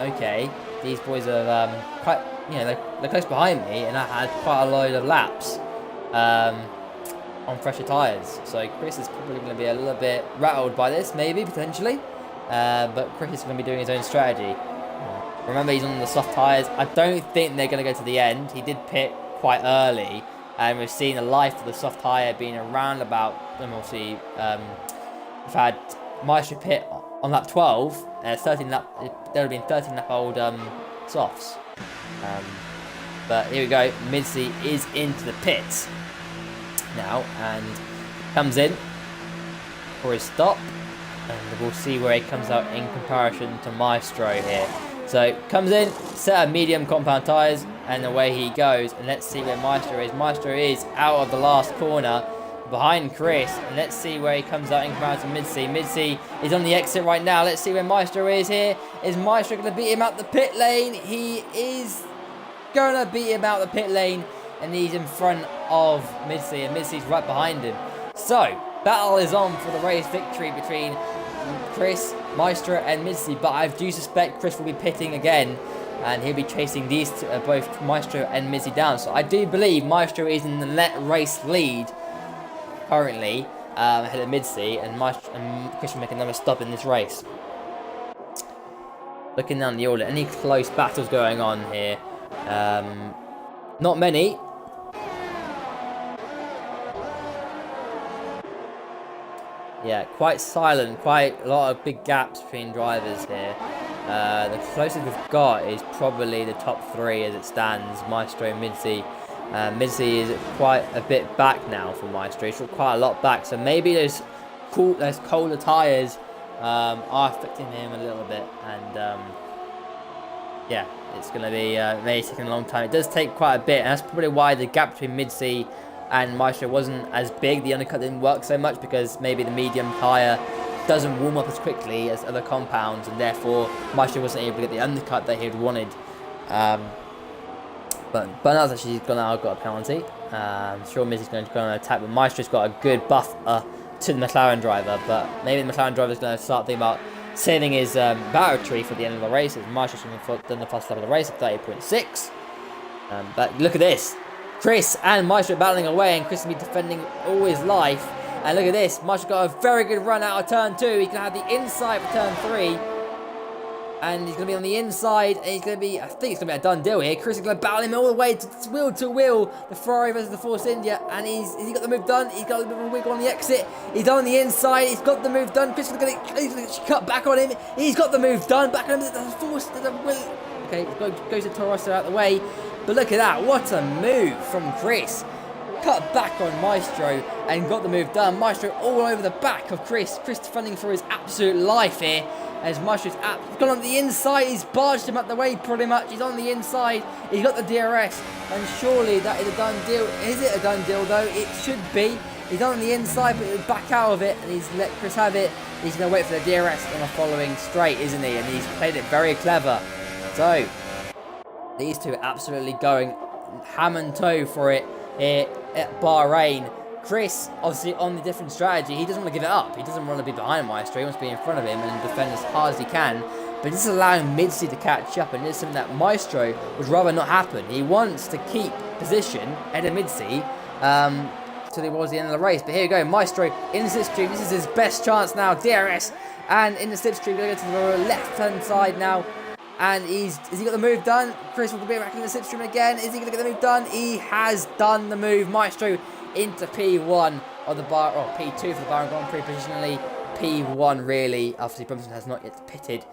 okay, these boys are quite, they're close behind me, and I had quite a load of laps on fresher tyres. So Chris is probably going to be a little bit rattled by this, maybe, potentially. But Chris is going to be doing his own strategy. Remember, he's on the soft tyres. I don't think they're going to go to the end. He did pit quite early, and we've seen the life of the soft tyre being around about, and obviously, we've had Maestro pit on lap 12, 13 lap, there would have been 13 lap old softs. But here we go, Mitzi is into the pits now, and comes in for his stop, and we'll see where he comes out in comparison to Maestro here. So, comes in, set of medium compound tyres, and away he goes, and let's see where Maestro is. Maestro is out of the last corner, behind Chris, and let's see where he comes out in comparison to Mitzi. Mitzi is on the exit right now. Let's see where Maestro is here. Is Maestro going to beat him out the pit lane? He is going to beat him out the pit lane, and he's in front of Mitzi, and Mitzi's right behind him. So, battle is on for the race victory between Chris, Maestro, and Mitzi, but I do suspect Chris will be pitting again, and he'll be chasing these two, both Maestro and Mitzi down. So I do believe Maestro is in the net race lead currently, ahead of Mitzi, and Chris will make another stop in this race. Looking down the order, any close battles going on here? Not many. Yeah, quite silent, quite a lot of big gaps between drivers here. The closest we've got is probably the top three as it stands, Maestro and Mitzi. Mitzi is quite a bit back now for Maestro. He's quite a lot back, so maybe those colder tyres are affecting him a little bit, and yeah, it's going to be maybe taking a long time. It does take quite a bit, and that's probably why the gap between Mitzi and Maestro wasn't as big. The undercut didn't work so much because maybe the medium tyre doesn't warm up as quickly as other compounds, and therefore Maestro wasn't able to get the undercut that he'd wanted. But Bernard's actually got a penalty. I'm sure Mitzi's going to go on an attack, but Maestro's got a good buff to the McLaren driver, but maybe the McLaren driver's going to start thinking about saving his battery for the end of the race, as Maestro's done the first lap of the race at 30.6. But look at this. Chris and Maestro battling away, and Chris will be defending all his life. And look at this, Maestro got a very good run out of turn 2. He can have the inside for turn 3. And he's going to be on the inside, and he's going to be, I think it's going to be a done deal here. Chris is going to battle him all the way to wheel, the Ferrari versus the Force India. And has he got the move done? He's got a little bit of a wiggle on the exit. He's done on the inside, he's got the move done. Chris is going to cut back on him. He's got the move done, back on him. The Force, okay, goes to Torosso out the way. But look at that, what a move from Chris. Cut back on Maestro and got the move done. Maestro all over the back of Chris. Chris defending for his absolute life here. As Maestro's gone on the inside, he's barged him up the way pretty much. He's on the inside, he's got the DRS. And surely that is a done deal. Is it a done deal though? It should be. He's on the inside, but he'll back out of it. And he's let Chris have it. He's going to wait for the DRS on a following straight, isn't he? And he's played it very clever. So, these two are absolutely going ham and toe for it here at Bahrain. Chris, obviously on the different strategy, he doesn't want to give it up. He doesn't want to be behind Maestro. He wants to be in front of him and defend as hard as he can. But this is allowing Mitzi to catch up, and this is something that Maestro would rather not happen. He wants to keep position ahead of Mitzi till towards the end of the race. But here we go, Maestro in the slipstream. This is his best chance now. DRS, and in the slipstream, going to go to the left-hand side now. And has he got the move done? Chris will be back in the slipstream again. Is he going to get the move done? He has done the move. Maestro into P1 of the P2 for the Bahrain Grand Prix, positionally P1 really. Obviously, Brumson has not yet pitted.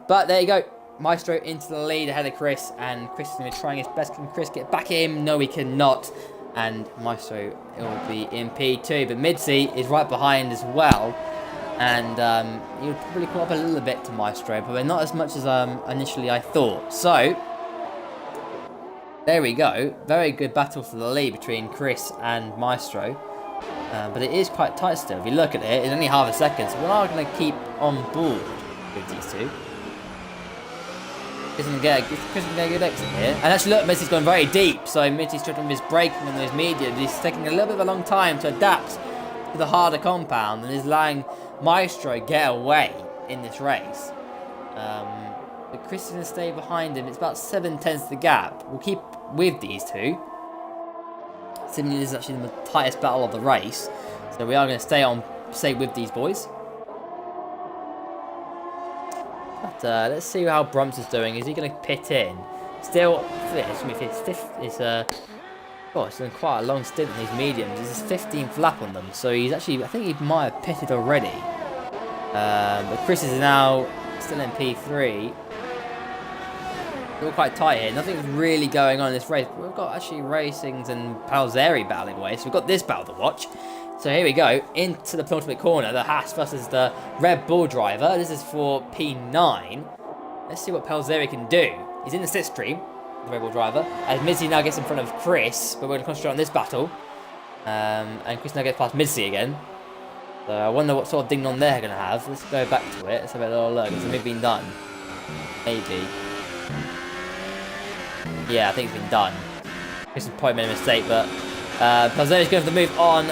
But there you go. Maestro into the lead ahead of Chris, and Chris is going to be trying his best. Can Chris get back at him? No, he cannot. And Maestro will be in P2, but Mitzi is right behind as well. And he would probably come up a little bit to Maestro, but not as much as initially I thought. So, there we go. Very good battle for the lead between Chris and Maestro. But it is quite tight still. If you look at it, it's only half a second, so we are going to keep on board with these two. Chris can get a good exit here. And actually, look, Messi's gone very deep, so Messi's struggling with his braking and his mediums. He's taking a little bit of a long time to adapt to the harder compound and is allowing Maestro get away in this race. But Chris is going to stay behind him. It's about 7/10 the gap. We'll keep with these two. Seemingly this is actually the tightest battle of the race. So we are going to stay with these boys. But let's see how Brumpson's doing. Is he going to pit in? Still, it's done quite a long stint in these mediums. This is his 15th lap on them. So he's actually, I think he might have pitted already. But Chris is now still in P3. We're quite tight here. Nothing's really going on in this race. We've got actually Racings and Palzeri battling away. So we've got this battle to watch. So here we go. Into the penultimate corner. The Haas versus the Red Bull driver. This is for P9. Let's see what Palzeri can do. He's in the slipstream, the Red Bull driver. As Mizzy now gets in front of Chris. But we're going to concentrate on this battle. And Chris now gets past Mizzy again. So I wonder what sort of ding-dong they're going to have. Let's go back to it. Let's have a little look. Has it been done? Maybe. Yeah, I think it's been done. Chris has probably made a mistake, but Palzeri's going for the move on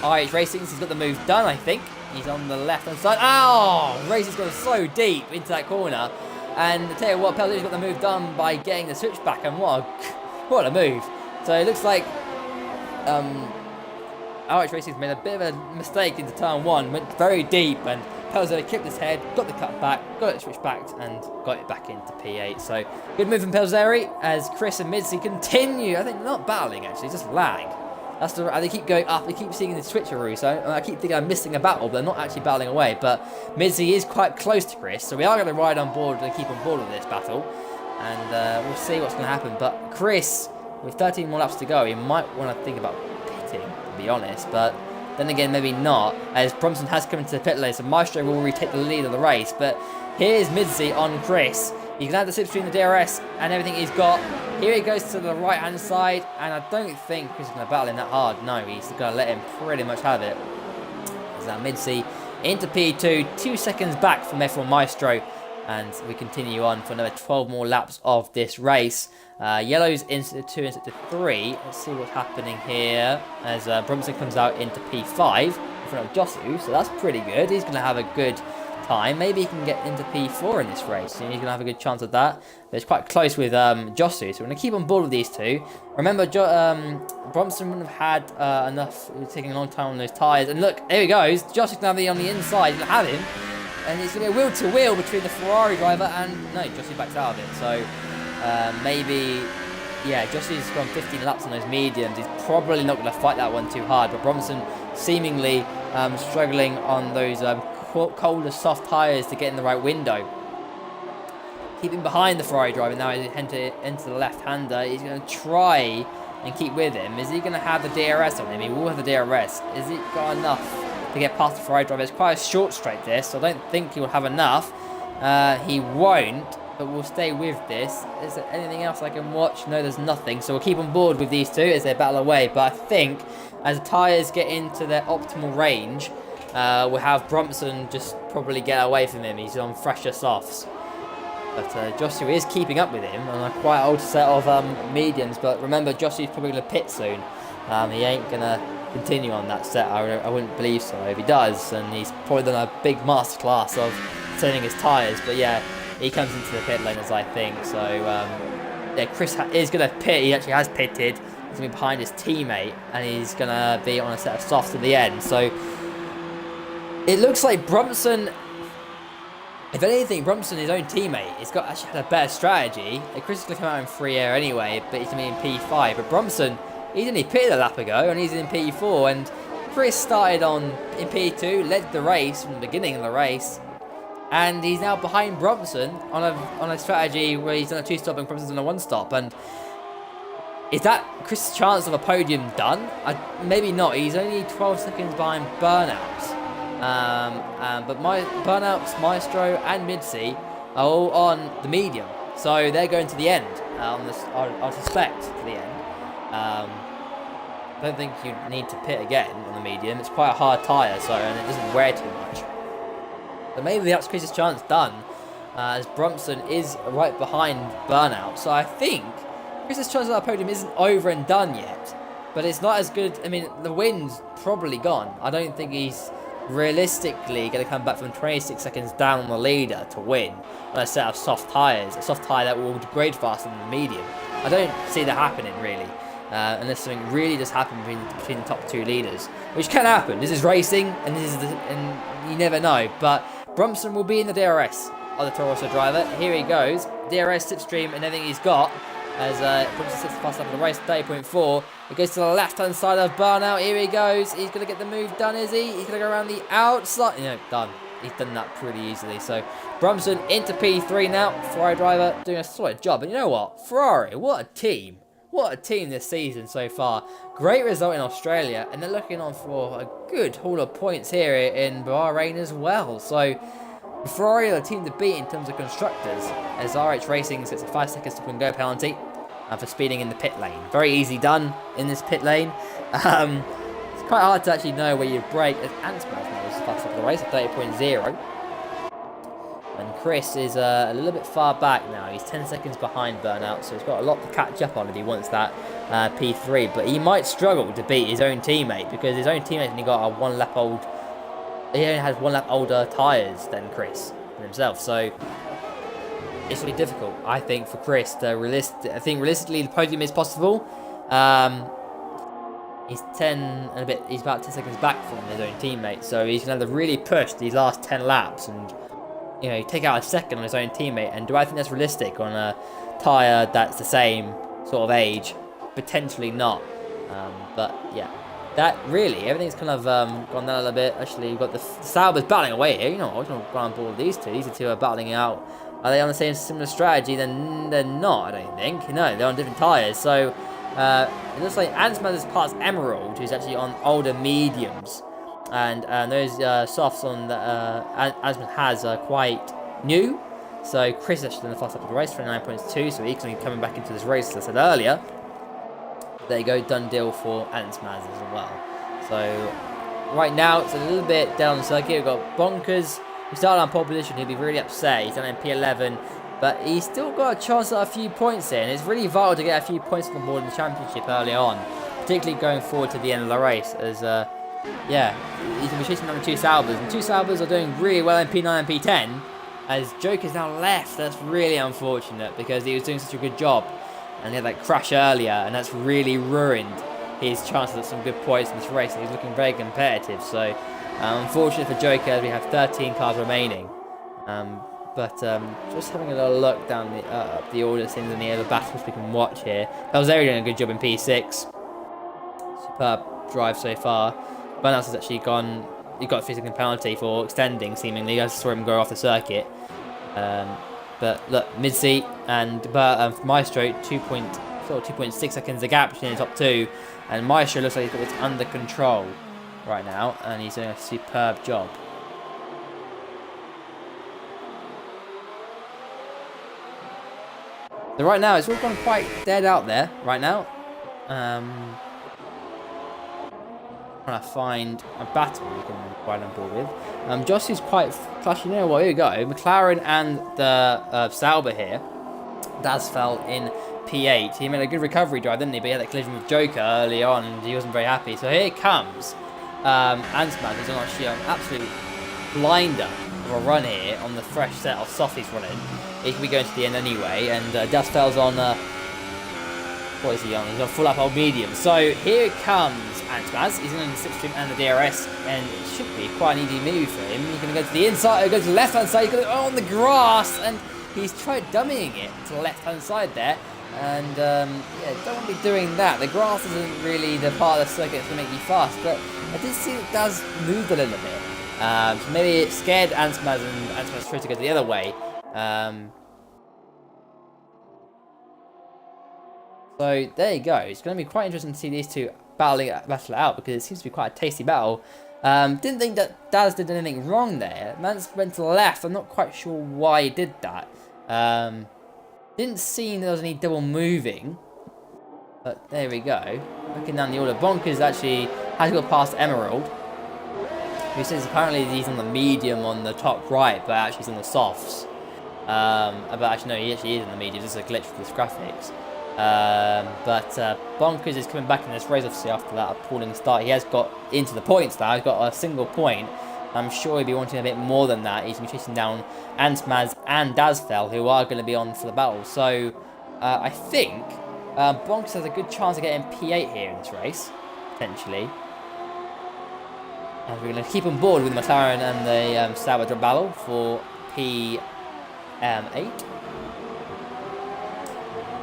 RH Racing. He's got the move done, I think. He's on the left-hand side. Oh! Racing's gone so deep into that corner. And I tell you what, Palzeri's got the move done by getting the switchback, and what a move. So it looks like RH Racing's made a bit of a mistake into turn one, went very deep, and Palzeri clipped his head, got the cut back, got it switched back, and got it back into P8. So good move from Palzeri as Chris and Mizzy continue. I think not battling actually, just lag. They keep going up. They keep seeing the switcheroo. So I keep thinking I'm missing a battle, but they're not actually battling away. But Mizzy is quite close to Chris, so we are going to ride on board and keep on board with this battle, and we'll see what's going to happen. But Chris, with 13 more laps to go, he might want to think about pitting, to be honest, but then again, maybe not, as Brumpson has come into the pit lane, so Maestro will retake the lead of the race. But here's Mizzy on Chris. He can have the slipstream, the DRS, and everything he's got. Here he goes to the right-hand side, and I don't think Chris is going to battle him that hard. No, he's going to let him pretty much have it. There's that Mizzy into P2, 2 seconds back from F1 Maestro, and we continue on for another 12 more laps of this race. Yellow's into 2 and into 3. Let's see what's happening here as Brumpson comes out into P5 in front of Josu, so that's pretty good. He's going to have a good time. Maybe he can get into P4 in this race, and he's going to have a good chance of that. But it's quite close with Josu, so we're going to keep on board with these two. Remember, Brumpson wouldn't have had enough. It was taking a long time on those tyres. And look, here he goes. Josu's going to be on the inside. He's going to have him. And it's going to be a wheel-to-wheel between the Ferrari driver and... No, Josu backs out of it, so... maybe, yeah, Josu's gone 15 laps on those mediums. He's probably not going to fight that one too hard. But Brumpson seemingly struggling on those colder, soft tyres to get in the right window. Keeping behind the Ferrari driver now. He's into the left-hander. He's going to try and keep with him. Is he going to have the DRS on him? He will have the DRS. Is it got enough to get past the Ferrari driver? It's quite a short straight this, so I don't think he will have enough. He won't. But we'll stay with this. Is there anything else I can watch? No, there's nothing. So we'll keep on board with these two as they battle away. But I think as the tyres get into their optimal range, we'll have Brumpson just probably get away from him. He's on fresher softs. But Josu is keeping up with him on a quite old set of mediums. But remember, Josu's probably going to pit soon. He ain't going to continue on that set. I wouldn't believe so. If he does, then he's probably done a big masterclass of turning his tyres. But yeah, he comes into the pit lane, as I think. So, yeah, Chris is going to pit. He actually has pitted. He's going to be behind his teammate, and he's going to be on a set of softs at the end. So, it looks like Brumpson, if anything, Brumpson, his own teammate, has got actually had a better strategy. Chris is going to come out in free air anyway, but he's going to be in P5. But Brumpson, he's only pitted a lap ago, and he's in P4. And Chris started in P2, led the race from the beginning of the race. And he's now behind Brumpson on a strategy where he's done a 2-stop and Brumpson's on a 1-stop. And is that Chris' chance of a podium done? Maybe not. He's only 12 seconds behind Burnouts. But my Burnouts, Maestro, and Midsea are all on the medium, so they're going to the end. I suspect to the end. I don't think you need to pit again on the medium. It's quite a hard tyre, and it doesn't wear too much. But maybe that's Chris's chance done, as Bromson is right behind Burnout. So I think Chris's chance at that podium isn't over and done yet. But it's not as good. I mean, the win's probably gone. I don't think he's realistically going to come back from 26 seconds down on the leader to win on a set of soft tyres. A soft tyre that will degrade faster than the medium. I don't see that happening, really. Unless something really does happen between the top two leaders. Which can happen. This is racing, and you never know. But Bromson will be in the DRS of the Toro Rosso driver. Here he goes. DRS, slipstream, and everything he's got. As Bromson sits fast up in the race, 30.4. It goes to the left-hand side of Burnout. Here he goes. He's going to get the move done, is he? He's going to go around the outside. Done. He's done that pretty easily. So, Bromson into P3 now. Ferrari driver doing a solid job. And you know what? Ferrari, what a team. What a team this season so far. Great result in Australia. And they're looking on for a good haul of points here in Bahrain as well. So, Ferrari are the team to beat in terms of constructors, as RH Racing gets a 5 seconds to go penalty for speeding in the pit lane. Very easy done in this pit lane. It's quite hard to actually know where you brake, as Ansman was fast up the race at 30.0. And Chris is a little bit far back now. He's 10 seconds behind Burnout, so he's got a lot to catch up on if he wants that P3. But he might struggle to beat his own teammate, because his own teammate only got a 1 lap old. He only has 1 lap older tyres than Chris himself, so it's going to be difficult, I think, for Chris to I think realistically the podium is possible. He's 10 and a bit. He's about 10 seconds back from his own teammate, so he's going to have to really push these last 10 laps and take out a second on his own teammate. And do I think that's realistic on a tyre that's the same sort of age? Potentially not. But yeah. That really, everything's kind of gone down a little bit. Actually, you've got the Sauber's battling away here. I was going to go on board with these two. These two are battling out. Are they on the same similar strategy? Then they're not, I don't think. No, they're on different tyres. So it looks like Ansman has passed Emerald, who's actually on older mediums, and those softs on that Ansman has are quite new. So Chris is actually in the fast up of the race for 9.2. So he's going to be coming back into this race, as I said earlier. There you go, done deal for Ansmaz as well. So, right now, it's a little bit down the circuit. We've got Bonkers, who started on pole position. He'll be really upset. He's done in P11, but he's still got a chance at a few points here. And it's really vital to get a few points on board in the championship early on, particularly going forward to the end of the race. As, he's going to be chasing number 2 Saubers. And 2 Saubers are doing really well in P9 and P10. As Joker's now left. That's really unfortunate, because he was doing such a good job. And he had that crash earlier, and that's really ruined his chances at some good points in this race. And he's looking very competitive. So, unfortunate for Joker, we have 13 cars remaining. Just having a little look down the order, seeing any other battles we can watch here. Belzeri doing a good job in P6. Superb drive so far. Burnhouse has actually gone. He got a physical penalty for extending, seemingly. I saw him go off the circuit. But look, Midsea and Maestro 2.6 seconds the gap between the top two, and Maestro looks like he's got this under control right now, and he's doing a superb job. So right now it's all gone quite dead out there right now. Trying to find a battle we can ride on board with. Joss is quite flashy. You know what? Here we go. McLaren and the Sauber here. Daz fell in P8. He made a good recovery drive, didn't he? But he had that collision with Joker early on, and he wasn't very happy. So here comes Ansman. He's on actually an absolute blinder of a run here on the fresh set of softs he's running. He could be going to the end anyway, and Daz fell's on. What is he on? He's on full up old medium. So here comes Antmaz. He's in the slipstream and the DRS, and it should be quite an easy move for him. He's going to go to the inside, go to the left hand side, he's going to go on the grass, and he's tried dummying it to the left hand side there. And don't want to be doing that. The grass isn't really the part of the circuit that's going to make you fast, but I did see it does move a little bit. So maybe it scared Antmaz, and Antmaz tried to go the other way. So there you go. It's going to be quite interesting to see these two battle it out, because it seems to be quite a tasty battle. Didn't think that Daz did anything wrong there. Mance went to the left. I'm not quite sure why he did that. Didn't seem there was any double moving. But there we go. Looking down the order, Bonkers actually has got past Emerald, who says apparently he's on the medium on the top right, but actually he's on the softs. But actually no, he actually is in the medium. This is a glitch with this graphics. But Bonkers is coming back in this race, obviously, after that appalling start. He has got into the points now. He's got a single point. I'm sure he'll be wanting a bit more than that. He's going to be chasing down Antmaz and Dazfel, who are going to be on for the battle. So I think Bonkers has a good chance of getting P8 here in this race, potentially. And we're going to keep on board with McLaren and the Sauber battle for P8.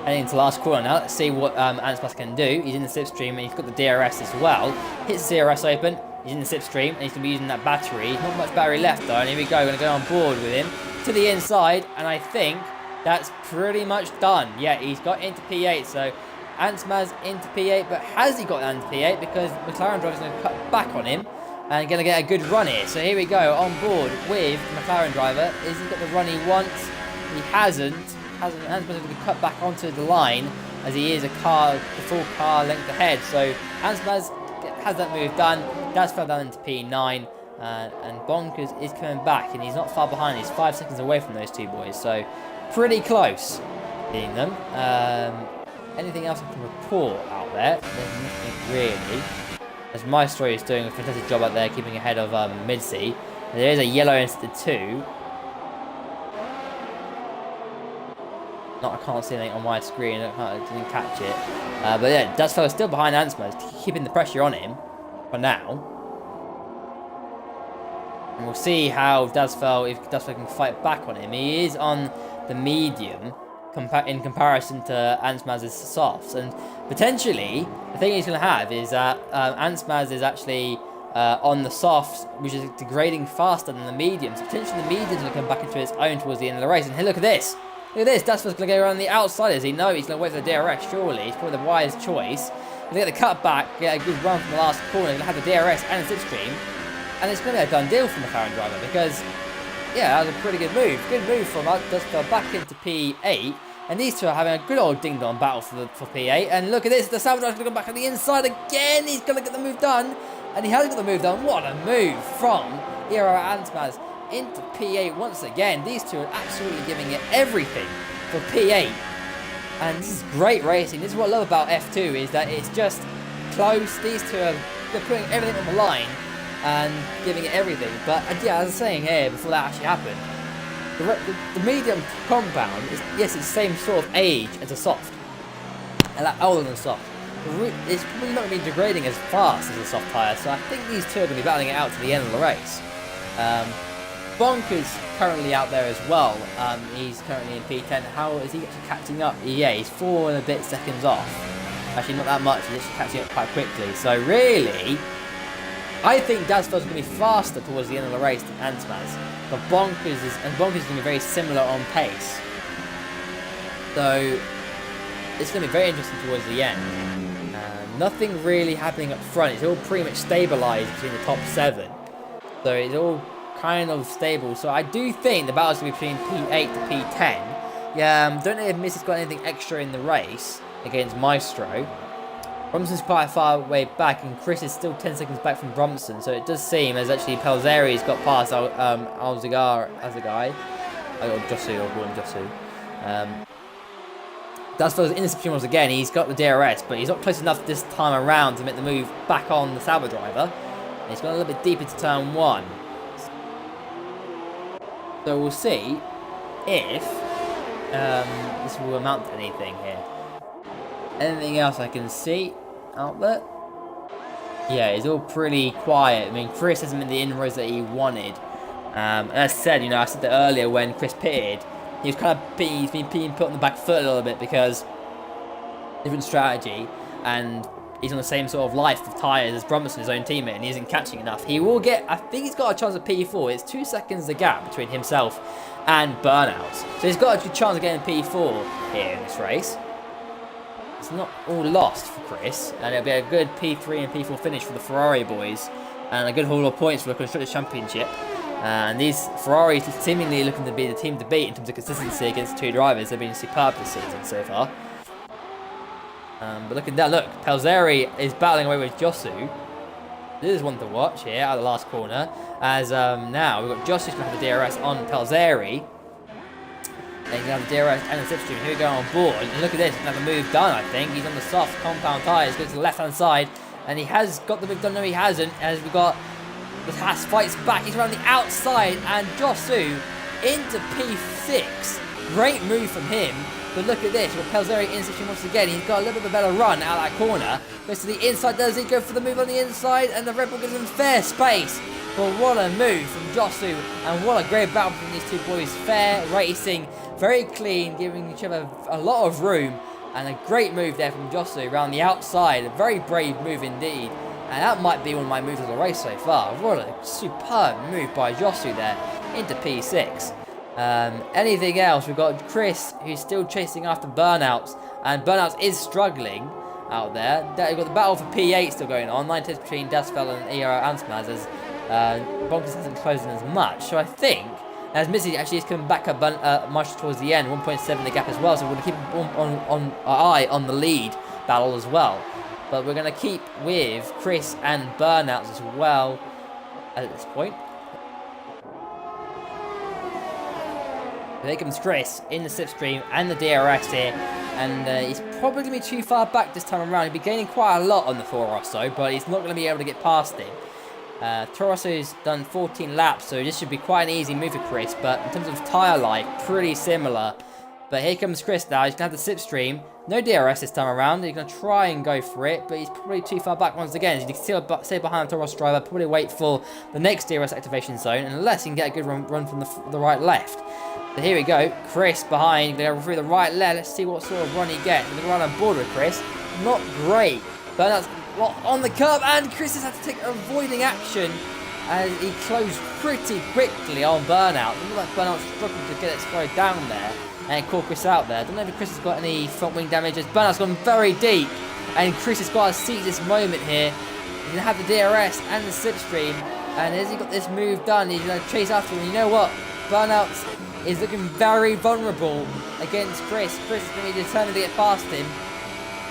Heading into the last corner now. Let's see what Antmaz can do. He's in the slipstream and he's got the DRS as well. Hits the DRS open. He's in the slipstream and he's going to be using that battery. Not much battery left though. And here we go. We're going to go on board with him to the inside. And I think that's pretty much done. Yeah, he's got into P8. So Antmaz into P8. But has he got into P8? Because McLaren driver is going to cut back on him and going to get a good run here. So here we go. On board with the McLaren driver. Has he got the run he wants? He hasn't. Antmaz going to cut back onto the line as he is the full car length ahead. So Antmaz has that move done. That's fell down into P9, and Bonkers is coming back, and he's not far behind. He's 5 seconds away from those two boys, so pretty close being them. Anything else I can report out there? There's nothing really. As Maestro is doing a fantastic job out there, keeping ahead of Midsea. There is a yellow into the 2. I can't see anything on my screen. I didn't catch it. But yeah, Dazfel is still behind Antmaz, keeping the pressure on him for now. And we'll see how if Dazfel can fight back on him. He is on the medium in comparison to Antmaz's softs. And potentially, the thing he's going to have is that Antmaz is actually on the softs, which is degrading faster than the mediums. Potentially the medium's going to come back into its own towards the end of the race. And hey, look at this. Look at this, Dazfel's going to go around the outside. Does he know he's going to wait for the DRS, surely? It's probably the wise choice. He's going to get the cut back, get a good run from the last corner, he's going to have the DRS and the slipstream. And it's going to be a done deal for the McLaren driver because, yeah, that was a pretty good move. Good move from Dazfel back into P8. And these two are having a good old ding-dong battle for P8. And look at this, the Sauber driver's going to come back on the inside again. He's going to get the move done. And he has got the move done. What a move from ILR Antmaz into P8 once again. These two are absolutely giving it everything for P8. And this is great racing. This is what I love about F2 is that it's just close. These two are putting everything on the line and giving it everything. But yeah, as I was saying here before that actually happened, the medium compound is, yes, it's the same sort of age as a soft. And like older than a soft. It's probably not going to be degrading as fast as a soft tyre. So I think these two are going to be battling it out to the end of the race. Bonkers currently out there as well. He's currently in P10. How is he actually catching up? Yeah, he's 4 and a bit seconds off. Actually, not that much. He's actually catching up quite quickly. So really, I think Dazfel's going to be faster towards the end of the race than Antmaz. But Bonkers is going to be very similar on pace. So it's going to be very interesting towards the end. Nothing really happening up front. It's all pretty much stabilised between the top 7. So it's all kind of stable. So I do think the battle's going to be between P8 to P10. Yeah, don't know if Missy's got anything extra in the race against Maestro. Bromson's quite far way back, and Chris is still 10 seconds back from Bromson. So it does seem as actually Pelzeri's got past Alzagar as a guy. Or Josu, or Gordon Josu. Dazfel's in the slipstream once again. He's got the DRS, but he's not close enough this time around to make the move back on the Sauber driver. And he's gone a little bit deeper to turn 1. So we'll see if this will amount to anything here. Anything else I can see out there? Yeah, it's all pretty quiet. I mean, Chris hasn't been the inroads that he wanted. And as I said, I said that earlier when Chris pitted, he's been put on the back foot a little bit because different strategy, and he's on the same sort of life of tyres as Bromson, his own teammate, and he isn't catching enough. He will get, I think he's got a chance at P4. It's 2 seconds the gap between himself and Burnouts. So he's got a good chance of getting P4 here in this race. It's not all lost for Chris, and it'll be a good P3 and P4 finish for the Ferrari boys and a good haul of points for the Constructors' Championship. And these Ferraris seemingly looking to be the team to beat in terms of consistency against two drivers. They've been superb this season so far. But look at that, look, Pelzeri is battling away with Josu. This is one to watch here out of the last corner. As now we've got Josu's going to have the DRS on Pelzeri. And he's going to have the DRS and the slipstream. Here we go on board. And look at this, he's going to have a move done, I think. He's on the soft compound tyres, goes to the left hand side. And he has got the move done, no he hasn't. As we've got the Haas fights back, he's around the outside. And Josu into P6. Great move from him. But look at this, we've got Pelzeri in section once again. He's got a little bit of a better run out of that corner. Goes to the inside, does he go for the move on the inside? And the Red Bull gives him fair space. But what a move from Josu, and what a great battle between these two boys. Fair racing, very clean, giving each other a lot of room. And a great move there from Josu around the outside. A very brave move indeed. And that might be one of my moves of the race so far. What a superb move by Josu there into P6. Anything else? We've got Chris, who's still chasing after Burnouts, and Burnouts is struggling out there. We've got the battle for P8 still going on, 9 tenths between Dasfell and ER Ansmaz, as Bonkers hasn't closed in as much. So I think, as Missy actually is coming back up much towards the end, 1.7 the gap as well, so we're going to keep on our eye on the lead battle as well. But we're going to keep with Chris and Burnouts as well at this point. Here comes Chris in the slipstream and the DRS here, and he's probably going to be too far back this time around. He'll be gaining quite a lot on the Toro Rosso, but he's not going to be able to get past him. Toro Rosso's done 14 laps, so this should be quite an easy move for Chris, but in terms of tyre life, pretty similar. But here comes Chris now. He's going to have the slipstream. No DRS this time around. He's going to try and go for it, but he's probably too far back once again. As you can still stay behind the Toro Rosso driver, probably wait for the next DRS activation zone, unless he can get a good run from the right left. So here we go, Chris behind, going to go through the right left. Let's see what sort of run he gets. We're going to run on board with Chris. Not great. Burnouts on the curb, and Chris has had to take avoiding action as he closed pretty quickly on Burnout. It looked like Burnout struggled to get it slowed down there and caught Chris out there. I don't know if Chris has got any front wing damage, as Burnout's gone very deep, and Chris has got to seize this moment here. He's going to have the DRS and the slipstream, and as he got this move done, he's going to chase after him. You know what? Burnout is looking very vulnerable against Chris. Chris is going to be determined to get past him.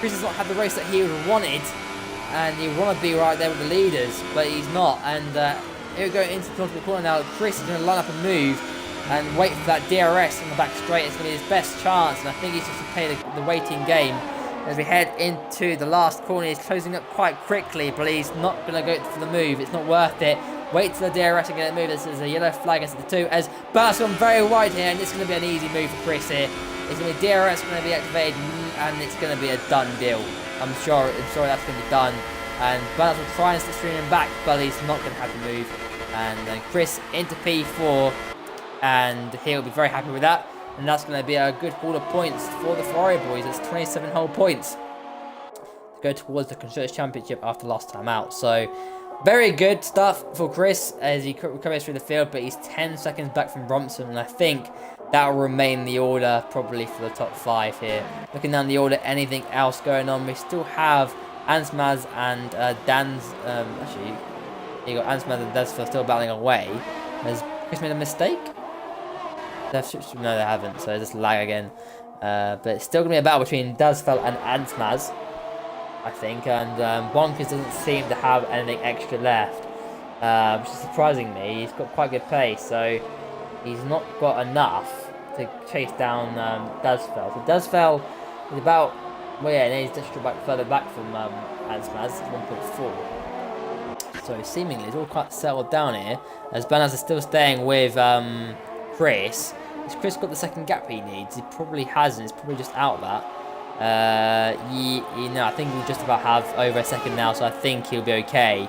Chris has not had the race that he would have wanted, and he would want to be right there with the leaders, but he's not. And here we go into the penultimate corner now. Chris is going to line up a move and wait for that DRS on the back straight. It's going to be his best chance, and I think he's just to play the waiting game. As we head into the last corner, he's closing up quite quickly, but he's not going to go for the move. It's not worth it. Wait till the DRS and get a move. This is a yellow flag as the two. As Burnout's gone very wide here, and it's going to be an easy move for Chris here. It's going to be DRS going to be activated, and it's going to be a done deal. I'm sure that's going to be done. And Burnout will try and slipstream him back, but he's not going to have the move. And then Chris into P4, and he'll be very happy with that. And that's going to be a good haul of points for the Ferrari boys. It's 27 whole points to go towards the Constructors' Championship after last time out. So very good stuff for Chris as he recovers through the field, but he's 10 seconds back from Bromson, and I think that will remain the order probably for the top 5 here. Looking down the order, anything else going on? We still have Ansmaz and Dan's, actually, you got Ansmaz and Desford still battling away. Has Chris made a mistake? No, they haven't, so just lag again. But it's still going to be a battle between Dasfell and Ansmaz, I think, and Bonkers doesn't seem to have anything extra left, which is surprising me. He's got quite good pace, so he's not got enough to chase down Dasfell. So Dasfell is about, well, yeah, and he's just back further back from Ansmaz, 1.4. So seemingly it's all quite settled down here, as Banaz is still staying with Chris. Has Chris got the second gap he needs? He probably hasn't. He's probably just out of that. You know, I think we'll just about have over a second now, so I think he'll be okay.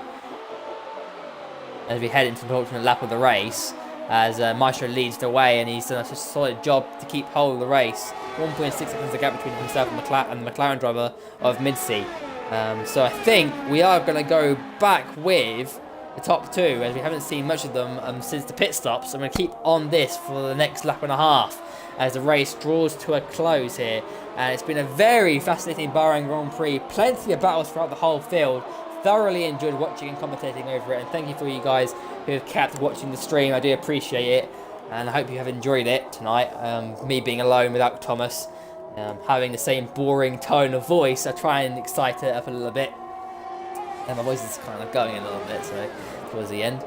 As we head into the ultimate lap of the race, as Maestro leads the way, and he's done a solid job to keep hold of the race. 1.6 seconds the gap between himself and the McLaren driver of Midsea. So I think we are going to go back with the top 2, as we haven't seen much of them since the pit stops. I'm going to keep on this for the next lap and a half as the race draws to a close here. And it's been a very fascinating Bahrain Grand Prix. Plenty of battles throughout the whole field. thoroughly enjoyed watching and commentating over it, and thank you for you guys who have kept watching the stream. I do appreciate it, and I hope you have enjoyed it tonight. Me being alone without Thomas, having the same boring tone of voice, I try and excite it up a little bit, and my voice is kind of going a little bit, so towards the end.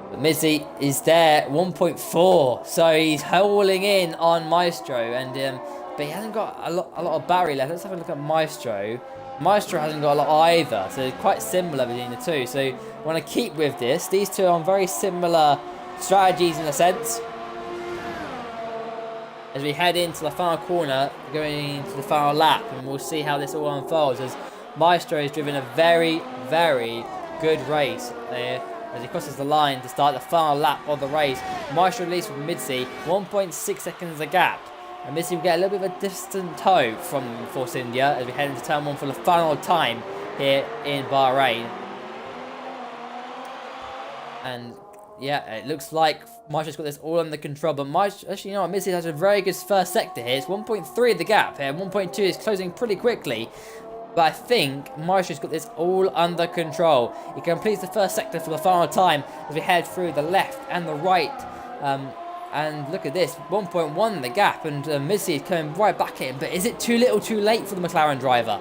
But Mizzy is there, 1.4, so he's hauling in on Maestro, and but he hasn't got a lot of battery left. Let's have a look at Maestro. Maestro hasn't got a lot either, so it's quite similar between the two. So I want to keep with this. These two are on very similar strategies in a sense. As we head into the final corner, going into the final lap, and we'll see how this all unfolds. As Maestro has driven a very, very good race there. As he crosses the line to start the final lap of the race, Maestro leads from Midsi, 1.6 seconds a gap. And Midsi will get a little bit of a distant tow from Force India as we head into turn 1 for the final time here in Bahrain. And yeah, it looks like Maestro's got this all under control, but Maestro, actually, you know what, Midsi has a very good first sector here. It's 1.3 the gap here, 1.2 is closing pretty quickly. But I think Maestro's got this all under control. He completes the first sector for the final time as we head through the left and the right. And look at this, 1.1 the gap, and Missy is coming right back in. But is it too little too late for the McLaren driver?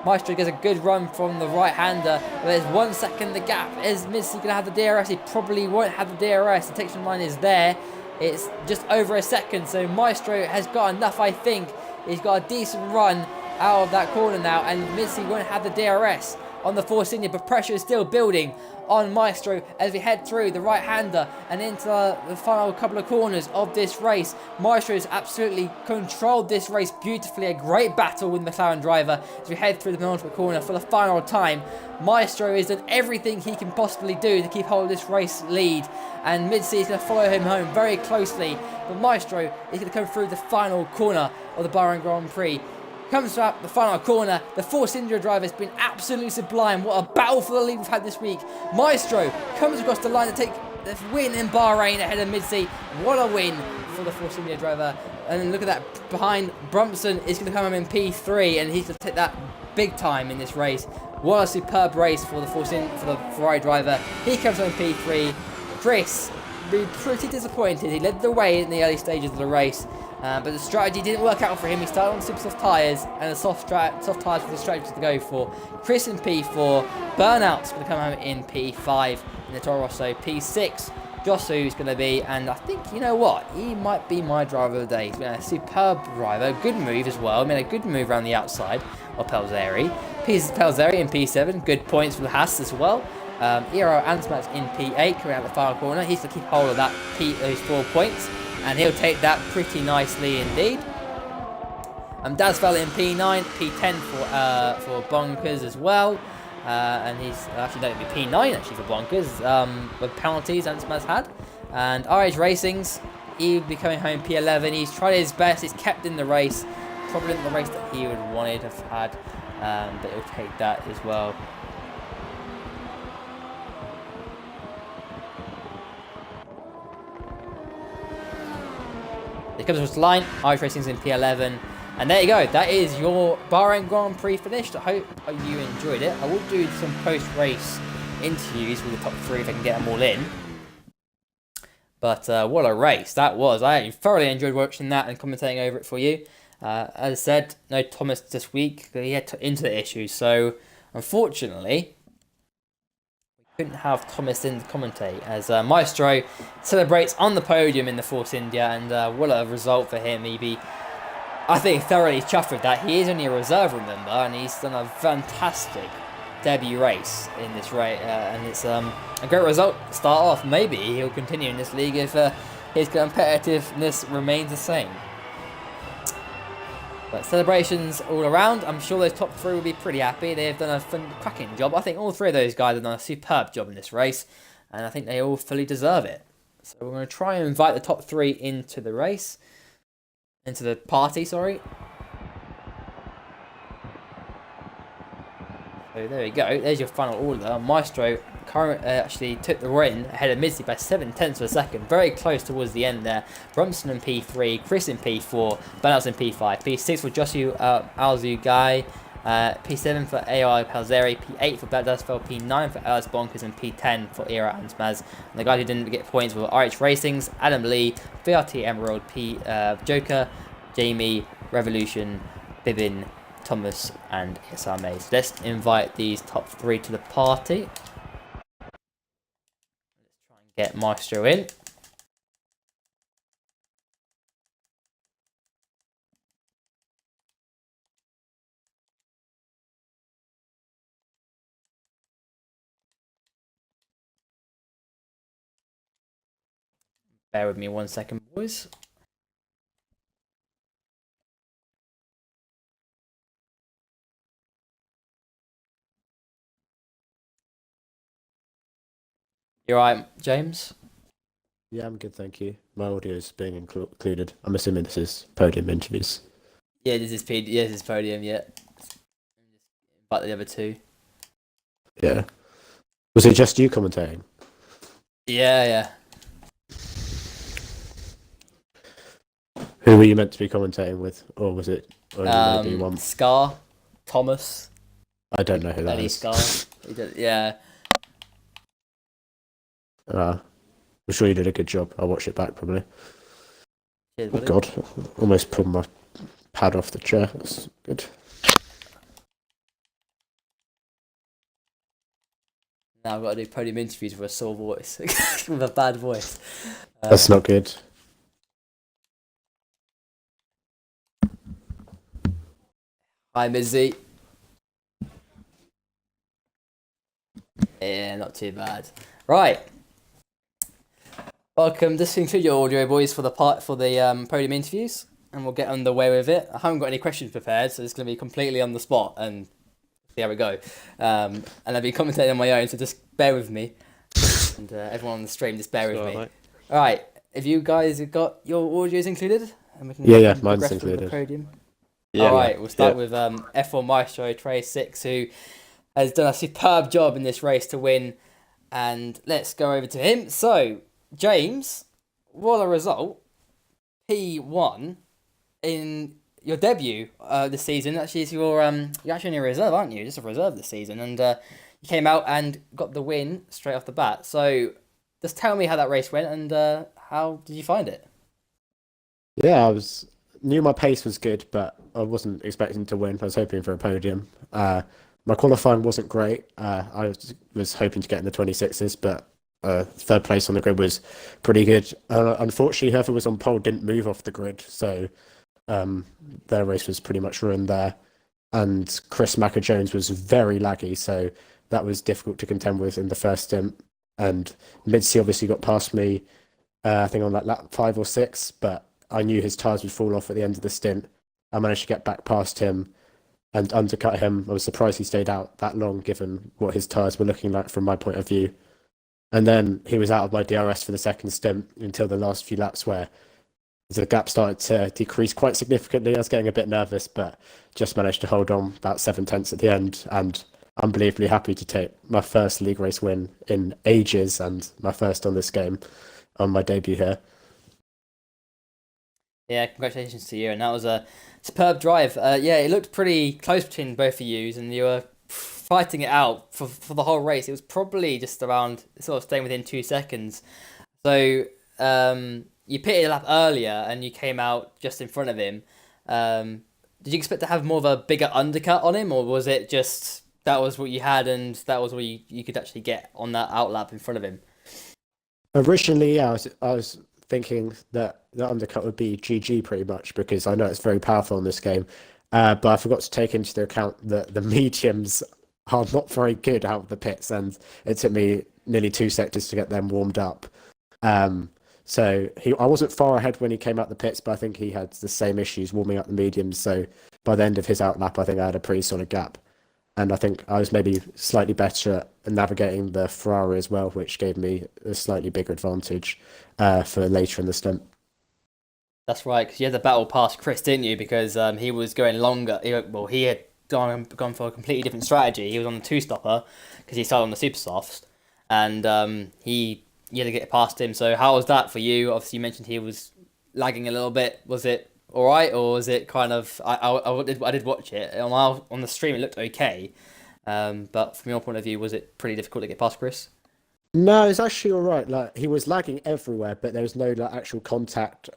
Maestro gets a good run from the right-hander. There's 1 second the gap. Is Missy going to have the DRS? He probably won't have the DRS. The detection line is there. It's just over a second, so Maestro has got enough, I think. He's got a decent run out of that corner now, and Missy won't have the DRS on the Force India, but pressure is still building on Maestro as we head through the right-hander and into the final couple of corners of this race. Maestro has absolutely controlled this race beautifully. A great battle with McLaren driver as we head through the penultimate corner for the final time. Maestro has done everything he can possibly do to keep hold of this race lead, and Mid-Sea is going to follow him home very closely, but Maestro is going to come through the final corner of the Bahrain Grand Prix. Comes up the final corner. The Force India driver has been absolutely sublime. What a battle for the lead we've had this week. Maestro comes across the line to take the win in Bahrain ahead of Mid-Sea. What a win for the Force India driver. And then look at that, behind Brumpson is going to come home in P3, and he's going to take that big time in this race. What a superb race for the Ferrari driver. He comes home in P3. Chris be pretty disappointed. He led the way in the early stages of the race. But the strategy didn't work out for him. He started on super soft tyres, and the soft tyres were the strategy to go for. Chris in P4, Burnout's going to come home in P5, in the Toro Rosso. P6, Josu's going to be, and I think, you know what, he might be my driver of the day. He's been a superb driver, good move as well. He made a good move around the outside of Pelzeri. Pelzeri in P7, good points for the Haas as well. Eero Ansmat's in P8, coming out the final corner. He's going to keep hold of those 4 points, and he'll take that pretty nicely indeed. Dasval in P9, P10 for Bonkers as well. And he's actually going to be P9 actually for Bonkers, with penalties Ansmat's had. And RH Racing's, he'll be coming home P11. He's tried his best, he's kept in the race. Probably not the race that he would wanted to have had, but he'll take that as well. It comes across the line, Irish Racing's in P11, and there you go, that is your Bahrain Grand Prix finished. I hope you enjoyed it. I will do some post-race interviews with the top 3 if I can get them all in. But what a race that was. I thoroughly enjoyed watching that and commentating over it for you. As I said, no Thomas this week, he had internet issues, so unfortunately couldn't have Thomas in to commentate as Maestro celebrates on the podium in the Force India, and what a result for him. He'd be, I think, thoroughly chuffed with that. He is only a reserve, remember, and he's done a fantastic debut race in this race, and it's a great result to start off. Maybe he'll continue in this league if his competitiveness remains the same. But celebrations all around. I'm sure those top 3 will be pretty happy. They've done a cracking job. I think all 3 of those guys have done a superb job in this race, and I think they all fully deserve it. So we're going to try and invite the top 3 into the race, into the party, sorry. So there we go. There's your final order. Maestro actually took the win ahead of Mizzy by 7/10 of a second. Very close towards the end there. Brumpson in P3, Chris in P4, Burnouts in P5, P6 for Josu Alzu Guy, P7 for AI Palzeri, P8 for Bladasfeld, P9 for Alice Bonkers, and P10 for Era and Smaz. And the guys who didn't get points were RH Racings, Adam Lee, VRT Emerald, Joker, Jamie, Revolution, Bibin, Thomas, and Isame. So let's invite these top 3 to the party. Let's try and get Maestro in. Bear with me 1 second, boys. You alright, James? Yeah, I'm good, thank you. My audio is being included. I'm assuming this is podium interviews. Yeah, this is podium. Yeah, but the other 2. Yeah. Was it just you commentating? Yeah. Who were you meant to be commentating with, or was it only maybe one? Scar, Thomas. I don't know who that is. Scar. Yeah. I'm sure you did a good job. I'll watch it back probably. Cheers, oh God, almost pulled my pad off the chair. That's good. Now I've got to do podium interviews with a sore voice, with a bad voice. That's not good. Hi, Mizzy. Yeah, not too bad. Right. Welcome. This concludes your audio, boys, for the podium interviews, and we'll get underway with it. I haven't got any questions prepared, so it's going to be completely on the spot and see how we go. And I'll be commentating on my own, so just bear with me, and everyone on the stream, just bear with me. Mate. All right. Have you guys got your audios included? And we can yeah, mine's included. Podium. Yeah, all right. We'll start with F1 Maestro Trey 6, who has done a superb job in this race to win, and let's go over to him. So, James, what a result. P1 in your debut this season. Actually, you're actually in a reserve, aren't you? Just a reserve this season. And you came out and got the win straight off the bat. So just tell me how that race went and how did you find it? Yeah, knew my pace was good, but I wasn't expecting to win. I was hoping for a podium. My qualifying wasn't great. I was hoping to get in the 26s, but third place on the grid was pretty good. Unfortunately, whoever was on pole didn't move off the grid, so their race was pretty much ruined there. And Chris Macker-Jones was very laggy, so that was difficult to contend with in the first stint. And Mitzi obviously got past me, I think on like lap 5 or 6, but I knew his tyres would fall off at the end of the stint. I managed to get back past him and undercut him. I was surprised he stayed out that long, given what his tyres were looking like from my point of view. And then he was out of my DRS for the second stint until the last few laps, where the gap started to decrease quite significantly. I was getting a bit nervous, but just managed to hold on about 7/10 at the end, and unbelievably happy to take my first league race win in ages and my first on this game on my debut here. Yeah, congratulations to you, and that was a superb drive. Yeah, it looked pretty close between both of you, and you were fighting it out for the whole race. It was probably just around sort of staying within 2 seconds. So you pitted a lap earlier and you came out just in front of him. Did you expect to have more of a bigger undercut on him, or was it just that was what you had and that was what you could actually get on that outlap in front of him? Originally, yeah, I was thinking that the undercut would be GG pretty much, because I know it's very powerful in this game. But I forgot to take into account that the mediums are not very good out of the pits, and it took me nearly 2 sectors to get them warmed up. So I wasn't far ahead when he came out the pits, but I think he had the same issues warming up the mediums. So by the end of his outlap, I think I had a pretty solid gap. And I think I was maybe slightly better at navigating the Ferrari as well, which gave me a slightly bigger advantage for later in the stint. That's right, because you had the battle past Chris, didn't you? Because he was going longer. He had gone for a completely different strategy. He was on the 2-stopper because he started on the super softs, and you had to get past him. So how was that for you? Obviously, you mentioned he was lagging a little bit. Was it all right, or was it kind of? I did watch it on the stream. It looked okay, but from your point of view, was it pretty difficult to get past Chris? No, it's actually all right. Like he was lagging everywhere, but there was no like actual contact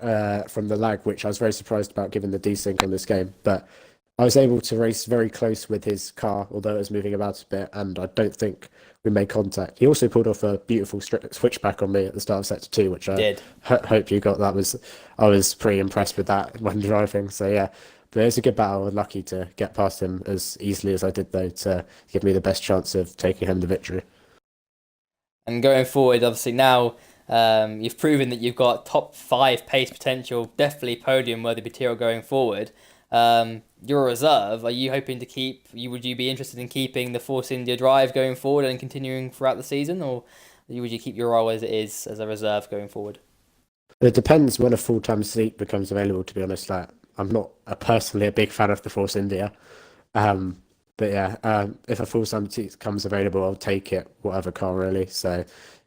from the lag, which I was very surprised about given the desync on this game. But I was able to race very close with his car, although it was moving about a bit, and I don't think we made contact. He also pulled off a beautiful switchback on me at the start of sector two, which I Did. hope you got. I was pretty impressed with that when driving. So yeah, but it was a good battle. I'm lucky to get past him as easily as I did, though, to give me the best chance of taking home the victory. And going forward, obviously now you've proven that you've got top five pace potential, definitely podium worthy material going forward. You're a reserve. Are you hoping to keep? Would you be interested in keeping the Force India drive going forward and continuing throughout the season, or would you keep your role as it is as a reserve going forward? It depends when a full-time seat becomes available, to be honest. Like, I'm not personally a big fan of the Force India. Um, but yeah, if a full-time seat comes available, I'll take it, whatever car really. So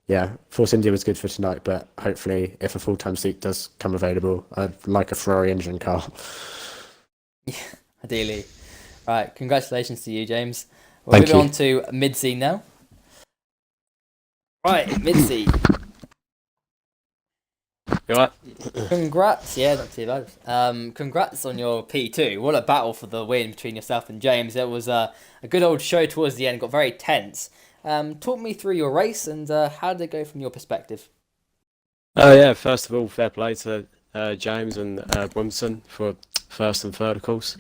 yeah, Force India was good for tonight, but hopefully if a full-time seat does come available, I'd like a Ferrari engine car. Yeah, ideally. Right, congratulations to you, James. We're Thank moving you. on to mid-season now. Right, mid-season. You all right? Congrats, yeah, not too bad. Congrats on your P2. What a battle for the win between yourself and James. It was a good old show towards the end, got very tense. Talk me through your race and how did it go from your perspective? Oh yeah, first of all, fair play to James and Brunson for first and third, of course.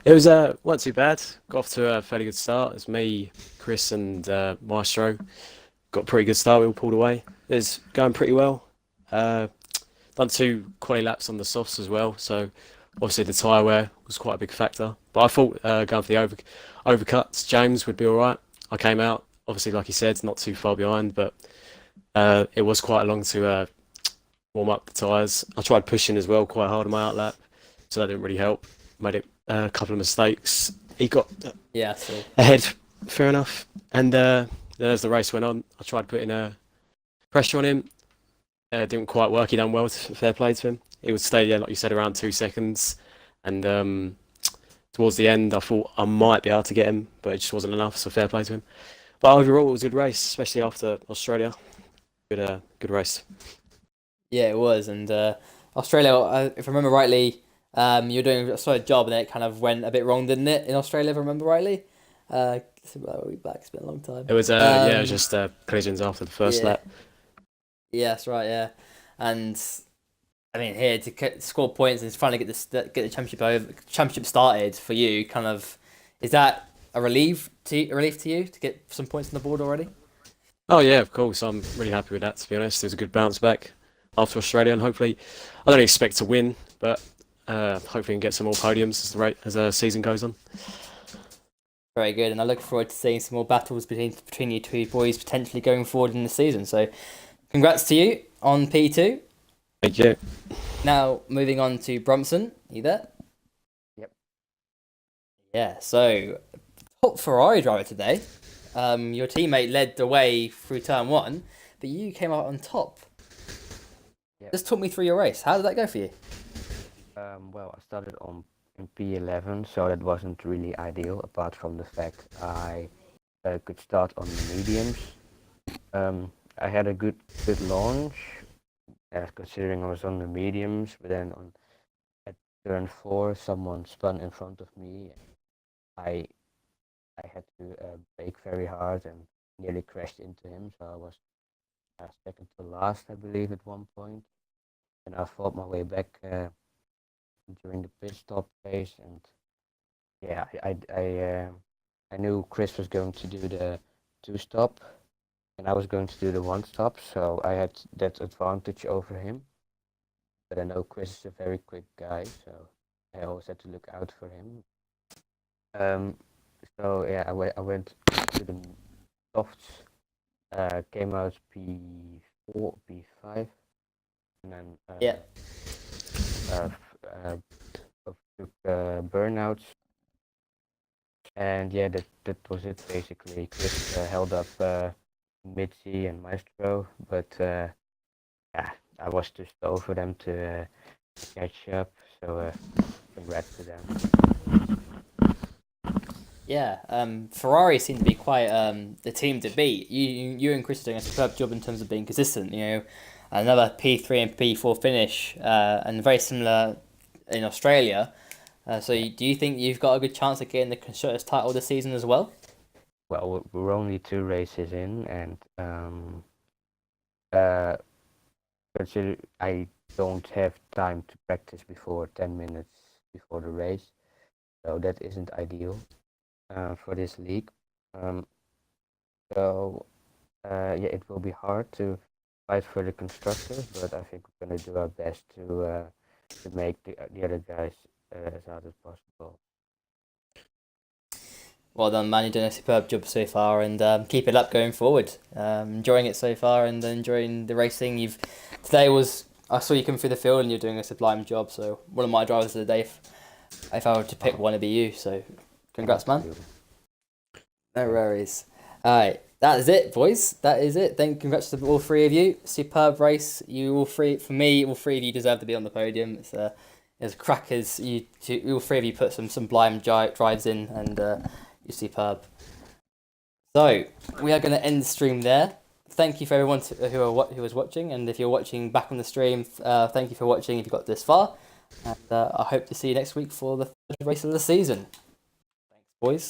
It was wasn't too bad. Got off to a fairly good start. It's me, Chris, and Maestro. Got a pretty good start. We all pulled away. It was going pretty well. Uh, Done two quali laps on the softs as well, so obviously the tyre wear was quite a big factor. But I thought going for the overcuts, James would be all right. I came out, obviously, like he said, not too far behind, but it was quite long to warm up the tyres. I tried pushing as well quite hard on my outlap, so that didn't really help. Made a couple of mistakes. He got Yeah, so ahead, fair enough. And then as the race went on, I tried putting pressure on him. Didn't quite work. He done well. Fair play to him. He would stay there, like you said, around 2 seconds. And towards the end, I thought I might be able to get him, but it just wasn't enough. So fair play to him. But overall, it was a good race, especially after Australia. Good race. yeah, it was. And Australia, if I remember rightly, you're doing a solid job and it kind of went a bit wrong, didn't it, in Australia, if I remember rightly? It's about a week back, it's been a long time. It was yeah, it was just collisions after the first Yeah, lap. yeah, that's right, yeah. And I mean, here to score points and finally get the championship started for you. Kind of, is that a relief to you to get some points on the board already? Oh yeah, of course. I'm really happy with that. To be honest, it was a good bounce back after Australia, and hopefully, I don't expect to win, but hopefully, we can get some more podiums as the season goes on. Very good, and I look forward to seeing some more battles between you two boys potentially going forward in the season. So, congrats to you on P2. Thank you. Now moving on to Bromson. You there? Yep. Yeah. So top Ferrari driver today. Your teammate led the way through turn one, but you came out on top. Yep. Just talk me through your race. How did that go for you? Well, I started in P11, so that wasn't really ideal. Apart from the fact I could start on the mediums. I had a good launch, considering I was on the mediums. But then at turn 4, someone spun in front of me. I I had to brake very hard and nearly crashed into him. So I was second to last, I believe, at one point. And I fought my way back during the pit stop phase, and yeah, I knew Chris was going to do the 2-stop, and I was going to do the 1-stop, so I had that advantage over him. But I know Chris is a very quick guy, so I always had to look out for him. So yeah, I went to the softs, came out P4, P5, and then Yeah. took burnouts, and yeah, that was it basically. Chris held up Mitzi and Maestro, but yeah, I was too slow for them to catch up. So congrats to them. Yeah, Ferrari seem to be quite the team to beat. You and Chris are doing a superb job in terms of being consistent. You know, another P3 and P4 finish, and very similar in Australia. Do you think you've got a good chance of getting the constructors title this season as well? Well, we're only 2 races in, and uh, consider I don't have time to practice before 10 minutes before the race, so that isn't ideal for this league. Um, yeah, it will be hard to fight for the constructors, but I think we're gonna do our best to make the other guys as hard as possible. Well done, man. You're doing a superb job so far, and keep it up going forward. Enjoying it so far, and enjoying the racing. I saw you come through the field, and you're doing a sublime job. So one of my drivers of the day, if I were to pick one, it'd be you. So congrats, man. Thank you. No worries. All right, that is it, boys. That is it. Congrats to all three of you. Superb race. You all three, for me, all three of you deserve to be on the podium. It's as crackers. All three of you put some blind drives in, and you're superb. So we are going to end the stream there. Thank you for everyone who was watching, and if you're watching back on the stream, thank you for watching if you got this far. And I hope to see you next week for the third race of the season. Thanks, boys.